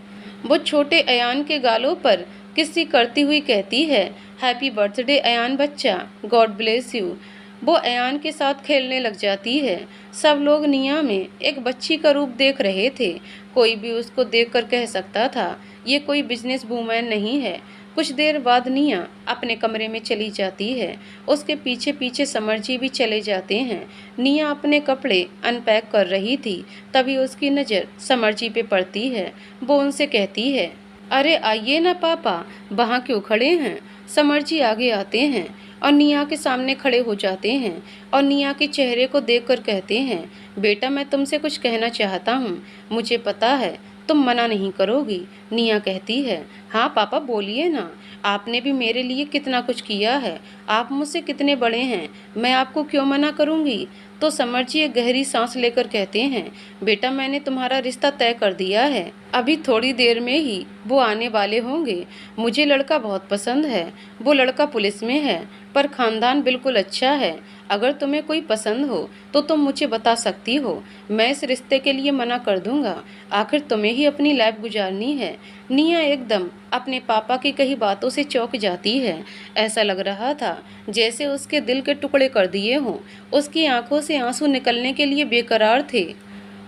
वो छोटे अयान के गालों पर किसी करती हुई कहती है, हैप्पी बर्थडे अयान बच्चा, गॉड ब्लेस यू। वो अयान के साथ खेलने लग जाती है। सब लोग निया में एक बच्ची का रूप देख रहे थे। कोई भी उसको देखकर कह सकता था ये कोई बिजनेस वूमैन नहीं है। कुछ देर बाद निया अपने कमरे में चली जाती है। उसके पीछे पीछे समर जी भी चले जाते हैं। निया अपने कपड़े अनपैक कर रही थी, तभी उसकी नज़र समर जी पे पड़ती है। वो उनसे कहती है, अरे आइए ना पापा, वहाँ क्यों खड़े हैं। समर जी आगे आते हैं और निया के सामने खड़े हो जाते हैं और निया के चेहरे को देखकर कहते हैं, बेटा मैं तुमसे कुछ कहना चाहता हूँ, मुझे पता है तुम मना नहीं करोगी। निया कहती है, हाँ पापा बोलिए ना, आपने भी मेरे लिए कितना कुछ किया है, आप मुझसे कितने बड़े हैं, मैं आपको क्यों मना करूँगी। तो समर जी एक गहरी सांस लेकर कहते हैं, बेटा मैंने तुम्हारा रिश्ता तय कर दिया है, अभी थोड़ी देर में ही वो आने वाले होंगे। मुझे लड़का बहुत पसंद है। वो लड़का पुलिस में है पर खानदान बिल्कुल अच्छा है। अगर तुम्हें कोई पसंद हो तो तुम मुझे बता सकती हो, मैं इस रिश्ते के लिए मना कर दूंगा। आखिर तुम्हें ही अपनी लाइफ गुजारनी है। निया एकदम अपने पापा की कही बातों से चौंक जाती है। ऐसा लग रहा था जैसे उसके दिल के टुकड़े कर दिए हों। उसकी आंखों से आंसू निकलने के लिए बेकरार थे।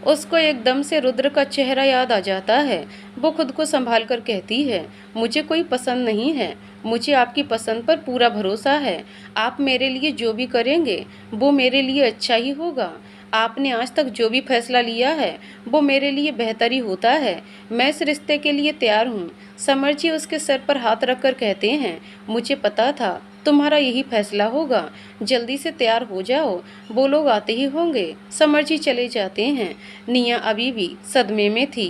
उसको एकदम से रुद्र का चेहरा याद आ जाता है। वो खुद को संभाल कर कहती है, मुझे कोई पसंद नहीं है, मुझे आपकी पसंद पर पूरा भरोसा है। आप मेरे लिए जो भी करेंगे वो मेरे लिए अच्छा ही होगा। आपने आज तक जो भी फैसला लिया है वो मेरे लिए बेहतर ही होता है। मैं इस रिश्ते के लिए तैयार हूँ। समर जी उसके सर पर हाथ रखकर कहते हैं, मुझे पता था तुम्हारा यही फैसला होगा, जल्दी से तैयार हो जाओ, वो लोग आते ही होंगे। समर जी चले जाते हैं। निया अभी भी सदमे में थी।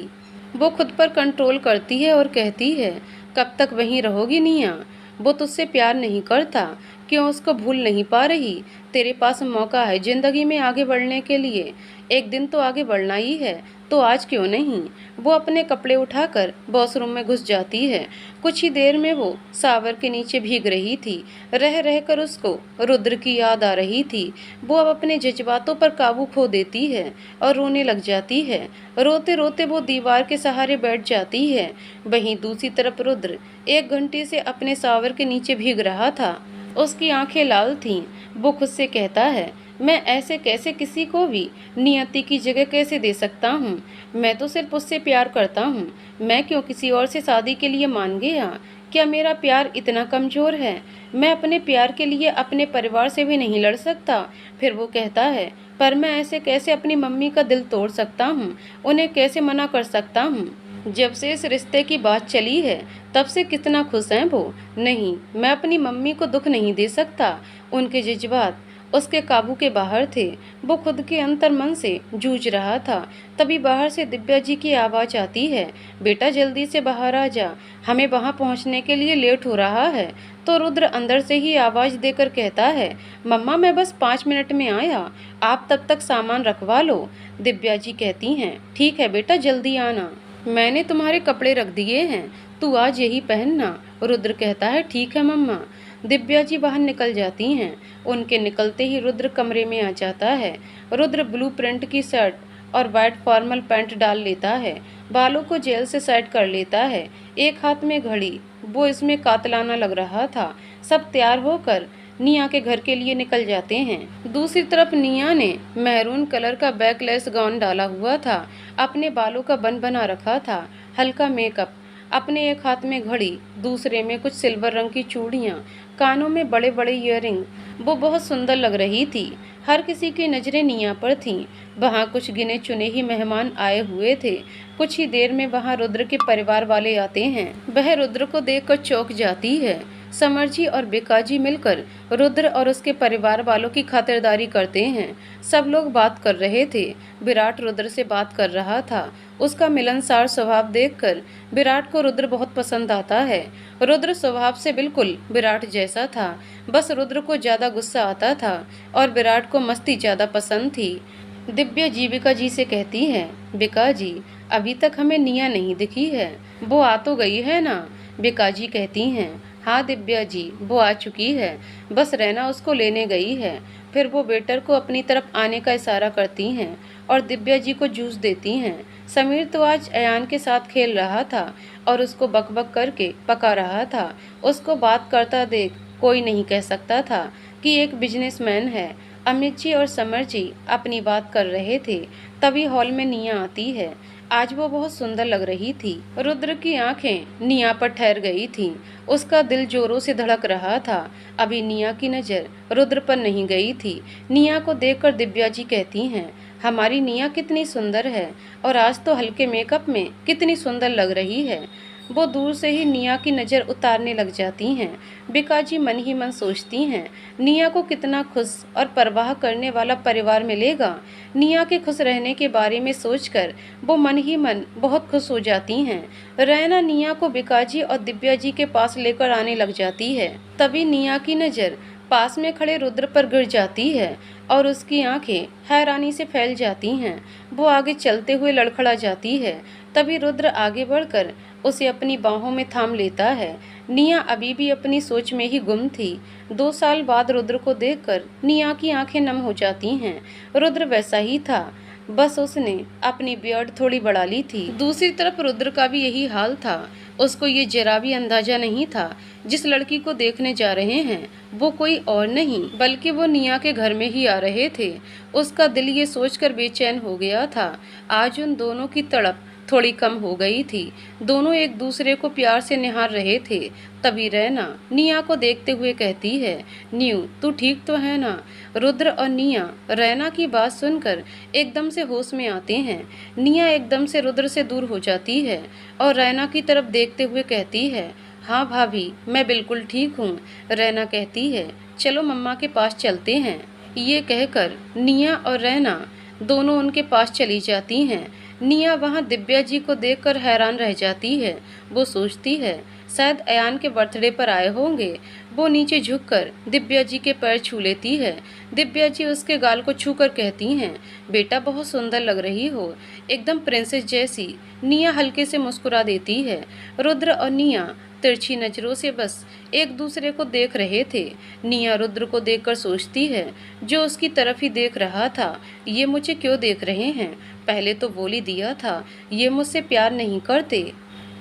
वो खुद पर कंट्रोल करती है और कहती है, कब तक वहीं रहोगी निया। वो तुझसे प्यार नहीं करता, क्यों उसको भूल नहीं पा रही। तेरे पास मौका है जिंदगी में आगे बढ़ने के लिए, एक दिन तो आगे बढ़ना ही है, तो आज क्यों नहीं। वो अपने कपड़े उठाकर वॉशरूम में घुस जाती है। कुछ ही देर में वो शावर के नीचे भीग रही थी। रह रहकर उसको रुद्र की याद आ रही थी। वो अब अपने जज्बातों पर काबू खो देती है और रोने लग जाती है। रोते रोते वो दीवार के सहारे बैठ जाती है। वहीं दूसरी तरफ रुद्र 1 घंटे से अपने शावर के नीचे भीग रहा था। उसकी आंखें लाल थीं। वो खुद से कहता है, मैं ऐसे कैसे किसी को भी नियति की जगह कैसे दे सकता हूँ। मैं तो सिर्फ उससे प्यार करता हूँ, मैं क्यों किसी और से शादी के लिए मान गया। क्या मेरा प्यार इतना कमज़ोर है। मैं अपने प्यार के लिए अपने परिवार से भी नहीं लड़ सकता। फिर वो कहता है, पर मैं ऐसे कैसे अपनी मम्मी का दिल तोड़ सकता हूँ, उन्हें कैसे मना कर सकता हूँ। जब से इस रिश्ते की बात चली है तब से कितना खुश हैं वो। नहीं, मैं अपनी मम्मी को दुख नहीं दे सकता। उनके जज्बात उसके काबू के बाहर थे। वो खुद के अंतर मन से जूझ रहा था। तभी बाहर से दिव्या जी की आवाज़ आती है, बेटा जल्दी से बाहर आ जा, हमें वहाँ पहुँचने के लिए लेट हो रहा है। तो रुद्र अंदर से ही आवाज़ देकर कहता है, मम्मा मैं बस 5 मिनट में आया, आप तब तक सामान रखवा लो। दिव्या जी कहती हैं, ठीक है बेटा जल्दी आना, मैंने तुम्हारे कपड़े रख दिए हैं, तू आज यही पहनना। रुद्र कहता है, ठीक है मम्मा। दिव्या जी बाहर निकल जाती हैं। उनके निकलते ही रुद्र कमरे में आ जाता है। रुद्र ब्लू प्रिंट की शर्ट और वाइट फॉर्मल पैंट डाल लेता है। बालों को जेल से सेट कर लेता है। एक हाथ में घड़ी, वो इसमें कातलाना लग रहा था। सब तैयार होकर निया के घर के लिए निकल जाते हैं। दूसरी तरफ निया ने मैरून कलर का बैकलेस गाउन डाला हुआ था। अपने बालों का बन बना रखा था। हल्का मेकअप, अपने एक हाथ में घड़ी, दूसरे में कुछ सिल्वर रंग की चूड़ियाँ, कानों में बड़े बड़े ईयरिंग। वो बहुत सुंदर लग रही थी। हर किसी की नज़रें निया पर थीं। वहाँ कुछ गिने चुने ही मेहमान आए हुए थे। कुछ ही देर में वहाँ रुद्र के परिवार वाले आते हैं। वह रुद्र को देखकर चौंक जाती है। समरजी और बिकाजी मिलकर रुद्र और उसके परिवार वालों की खातिरदारी करते हैं। सब लोग बात कर रहे थे। विराट रुद्र से बात कर रहा था। उसका मिलनसार स्वभाव देखकर विराट को रुद्र बहुत पसंद आता है। रुद्र स्वभाव से बिल्कुल विराट जैसा था, बस रुद्र को ज़्यादा गुस्सा आता था और विराट को मस्ती ज़्यादा पसंद थी। दिव्या जीविका जी से कहती है, बिका जी, अभी तक हमें निया नहीं दिखी है, वो आ तो गई है ना? बिकाजी कहती हैं, हाँ दिव्या जी, वो आ चुकी है, बस रैना उसको लेने गई है। फिर वो वेटर को अपनी तरफ आने का इशारा करती हैं और दिव्या जी को जूस देती हैं। समीर तो आज अयान के साथ खेल रहा था और उसको बकबक करके पका रहा था। उसको बात करता देख कोई नहीं कह सकता था कि एक बिजनेसमैन है। अमित जी और समर जी अपनी बात कर रहे थे, तभी हॉल में निया आती है। आज वो बहुत सुंदर लग रही थी। रुद्र की आंखें निया पर ठहर गई थीं। उसका दिल जोरों से धड़क रहा था। अभी निया की नज़र रुद्र पर नहीं गई थी। निया को देखकर दिव्या जी कहती हैं, हमारी निया कितनी सुंदर है और आज तो हल्के मेकअप में कितनी सुंदर लग रही है। वो दूर से ही निया की नज़र उतारने लग जाती हैं। बिकाजी मन ही मन सोचती हैं, निया को कितना खुश और परवाह करने वाला परिवार मिलेगा। निया के खुश रहने के बारे में सोचकर वो मन ही मन बहुत खुश हो जाती हैं। रैना निया को बिकाजी और दिव्या जी के पास लेकर आने लग जाती है। तभी निया की नज़र पास में खड़े रुद्र पर गिर जाती है और उसकी आंखें हैरानी से फैल जाती हैं। वो आगे चलते हुए लड़खड़ा जाती है। तभी रुद्र आगे बढ़कर उसे अपनी बाहों में थाम लेता है। निया अभी भी अपनी सोच में ही गुम थी। 2 साल बाद रुद्र को देखकर निया की आंखें नम हो जाती हैं। रुद्र वैसा ही था, बस उसने अपनी बियर्ड थोड़ी बढ़ा ली थी। दूसरी तरफ रुद्र का भी यही हाल था। उसको ये जरा भी अंदाजा नहीं था जिस लड़की को देखने जा रहे हैं वो कोई और नहीं बल्कि वो निया के घर में ही आ रहे थे। उसका दिल ये सोचकर बेचैन हो गया था। आज उन दोनों की तड़प थोड़ी कम हो गई थी। दोनों एक दूसरे को प्यार से निहार रहे थे। तभी रैना निया को देखते हुए कहती है, न्यू, तू ठीक तो है ना? रुद्र और निया रैना की बात सुनकर एकदम से होश में आते हैं। निया एकदम से रुद्र से दूर हो जाती है और रैना की तरफ देखते हुए कहती है, हाँ भाभी, मैं बिल्कुल ठीक हूँ। रैना कहती है, चलो मम्मा के पास चलते हैं। ये कहकर निया और रैना दोनों उनके पास चली जाती हैं। निया वहाँ दिव्या जी को देखकर हैरान रह जाती है। वो सोचती है शायद अयान के बर्थडे पर आए होंगे। वो नीचे झुककर दिव्या जी के पैर छू लेती है। दिव्या जी उसके गाल को छूकर कहती हैं, बेटा बहुत सुंदर लग रही हो, एकदम प्रिंसेस जैसी। निया हल्के से मुस्कुरा देती है। रुद्र और निया तिरछी नजरों से बस एक दूसरे को देख रहे थे। निया रुद्र को देखकर सोचती है, जो उसकी तरफ ही देख रहा था, ये मुझे क्यों देख रहे हैं? पहले तो बोल ही दिया था ये मुझसे प्यार नहीं करते,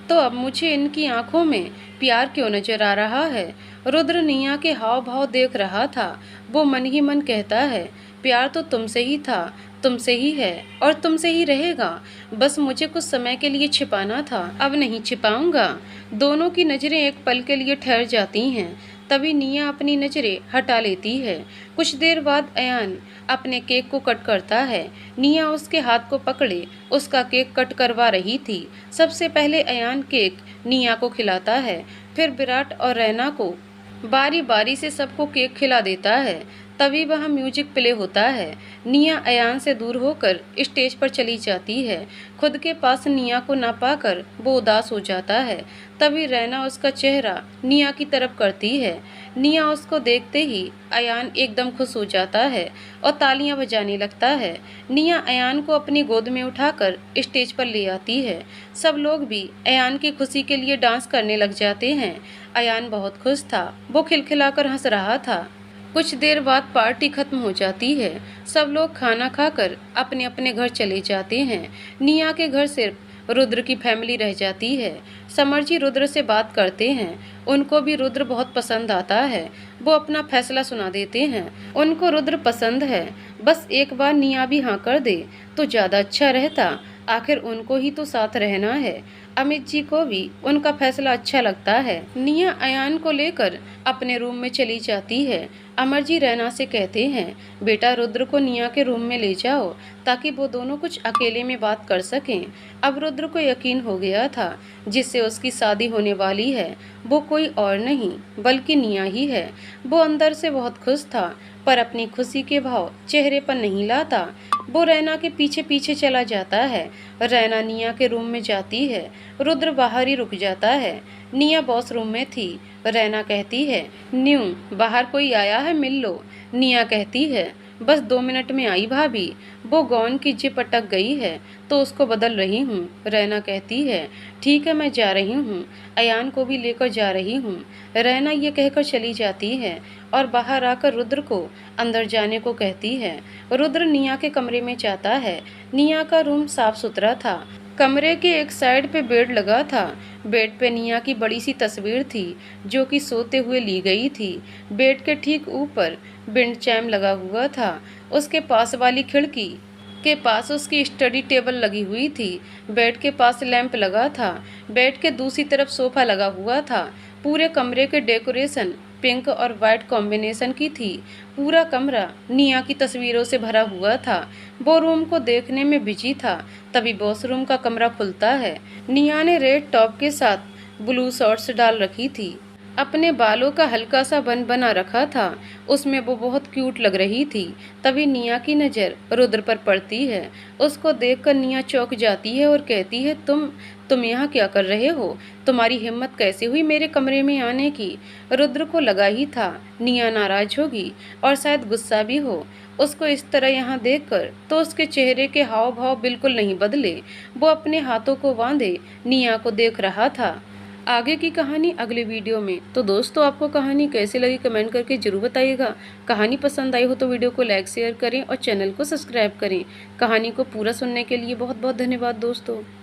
तो अब मुझे इनकी आंखों में प्यार क्यों नजर आ रहा है? रुद्र निया के हाव भाव देख रहा था। वो मन ही मन कहता है, प्यार तो तुमसे ही था, तुमसे ही है और तुमसे ही रहेगा। बस मुझे कुछ समय के लिए छिपाना था, अब नहीं छिपाऊंगा। दोनों की नज़रें एक पल के लिए ठहर जाती हैं। तभी निया अपनी नज़रें हटा लेती है। कुछ देर बाद अयान अपने केक को कट करता है। निया उसके हाथ को पकड़े उसका केक कट करवा रही थी। सबसे पहले अयान केक निया को खिलाता है, फिर विराट और रैना को बारी बारी से सबको केक खिला देता है। तभी वहाँ म्यूजिक प्ले होता है। निया अयान से दूर होकर स्टेज पर चली जाती है। खुद के पास निया को ना पाकर वो उदास हो जाता है। तभी रैना उसका चेहरा निया की तरफ करती है। निया उसको देखते ही अयान एकदम खुश हो जाता है और तालियां बजाने लगता है। निया अयान को अपनी गोद में उठाकर स्टेज पर ले आती है। सब लोग भी अयान की खुशी के लिए डांस करने लग जाते हैं। अयान बहुत खुश था, वो खिलखिलाकर हंस रहा था। कुछ देर बाद पार्टी खत्म हो जाती है। सब लोग खाना खाकर अपने अपने घर चले जाते हैं। निया के घर सिर्फ रुद्र की फैमिली रह जाती है। समरजी रुद्र से बात करते हैं। उनको भी रुद्र बहुत पसंद आता है। वो अपना फैसला सुना देते हैं। उनको रुद्र पसंद है, बस एक बार निया भी हाँ कर दे तो ज़्यादा अच्छा रहता। आखिर उनको ही तो साथ रहना है। अमित जी को भी उनका फैसला अच्छा लगता है। निया अयान को लेकर अपने रूम में चली जाती है। अमर जी रैना से कहते हैं, बेटा रुद्र को निया के रूम में ले जाओ ताकि वो दोनों कुछ अकेले में बात कर सकें। अब रुद्र को यकीन हो गया था जिससे उसकी शादी होने वाली है वो कोई और नहीं बल्कि निया ही है। वो अंदर से बहुत खुश था पर अपनी खुशी के भाव चेहरे पर नहीं लाता। वो रैना के पीछे पीछे चला जाता है। रैना निया के रूम में जाती है। रुद्र बाहर ही रुक जाता है। निया बॉस रूम में थी। रैना कहती है, न्यू बाहर कोई आया है, मिल लो। निया कहती है, बस 2 मिनट में आई भाभी। वो गाउन की जिप अटक गई है तो उसको बदल रही हूँ। रैना कहती है, ठीक है मैं जा रही हूँ, अयान को भी लेकर जा रही हूँ। रैना ये कहकर चली जाती है और बाहर आकर रुद्र को अंदर जाने को कहती है। रुद्र निया के कमरे में जाता है। निया का रूम साफ सुथरा था। कमरे के एक साइड पे बेड लगा था। बेड पे निया की बड़ी सी तस्वीर थी जो कि सोते हुए ली गई थी। बेड के ठीक ऊपर विंड चैम लगा हुआ था। उसके पास वाली खिड़की के पास उसकी स्टडी टेबल लगी हुई थी। बेड के पास लैंप लगा था। बेड के दूसरी तरफ सोफा लगा हुआ था। पूरे कमरे के डेकोरेशन पिंक और वाइट कॉम्बिनेशन की थी। पूरा कमरा निया की तस्वीरों से भरा हुआ था। वो रूम को देखने में बिजी था। तभी बॉस रूम का कमरा खुलता है। निया ने रेड टॉप के साथ ब्लू शॉर्ट्स डाल रखी थी। अपने बालों का हल्का सा बन बना रखा था। उसमें वो बहुत क्यूट लग रही थी। तभी निया की नज़र रुद्र पर पड़ती है। उसको देखकर निया चौंक जाती है और कहती है, तुम यहाँ क्या कर रहे हो? तुम्हारी हिम्मत कैसे हुई मेरे कमरे में आने की? रुद्र को लगा ही था निया नाराज होगी और शायद गुस्सा भी हो। उसको इस तरह यहाँ देखकर तो उसके चेहरे के हाव भाव बिल्कुल नहीं बदले। वो अपने हाथों को बांधे निया को देख रहा था। आगे की कहानी अगले वीडियो में। तो दोस्तों आपको कहानी कैसी लगी कमेंट करके जरूर बताइएगा। कहानी पसंद आई हो तो वीडियो को लाइक शेयर करें और चैनल को सब्सक्राइब करें। कहानी को पूरा सुनने के लिए बहुत बहुत धन्यवाद दोस्तों।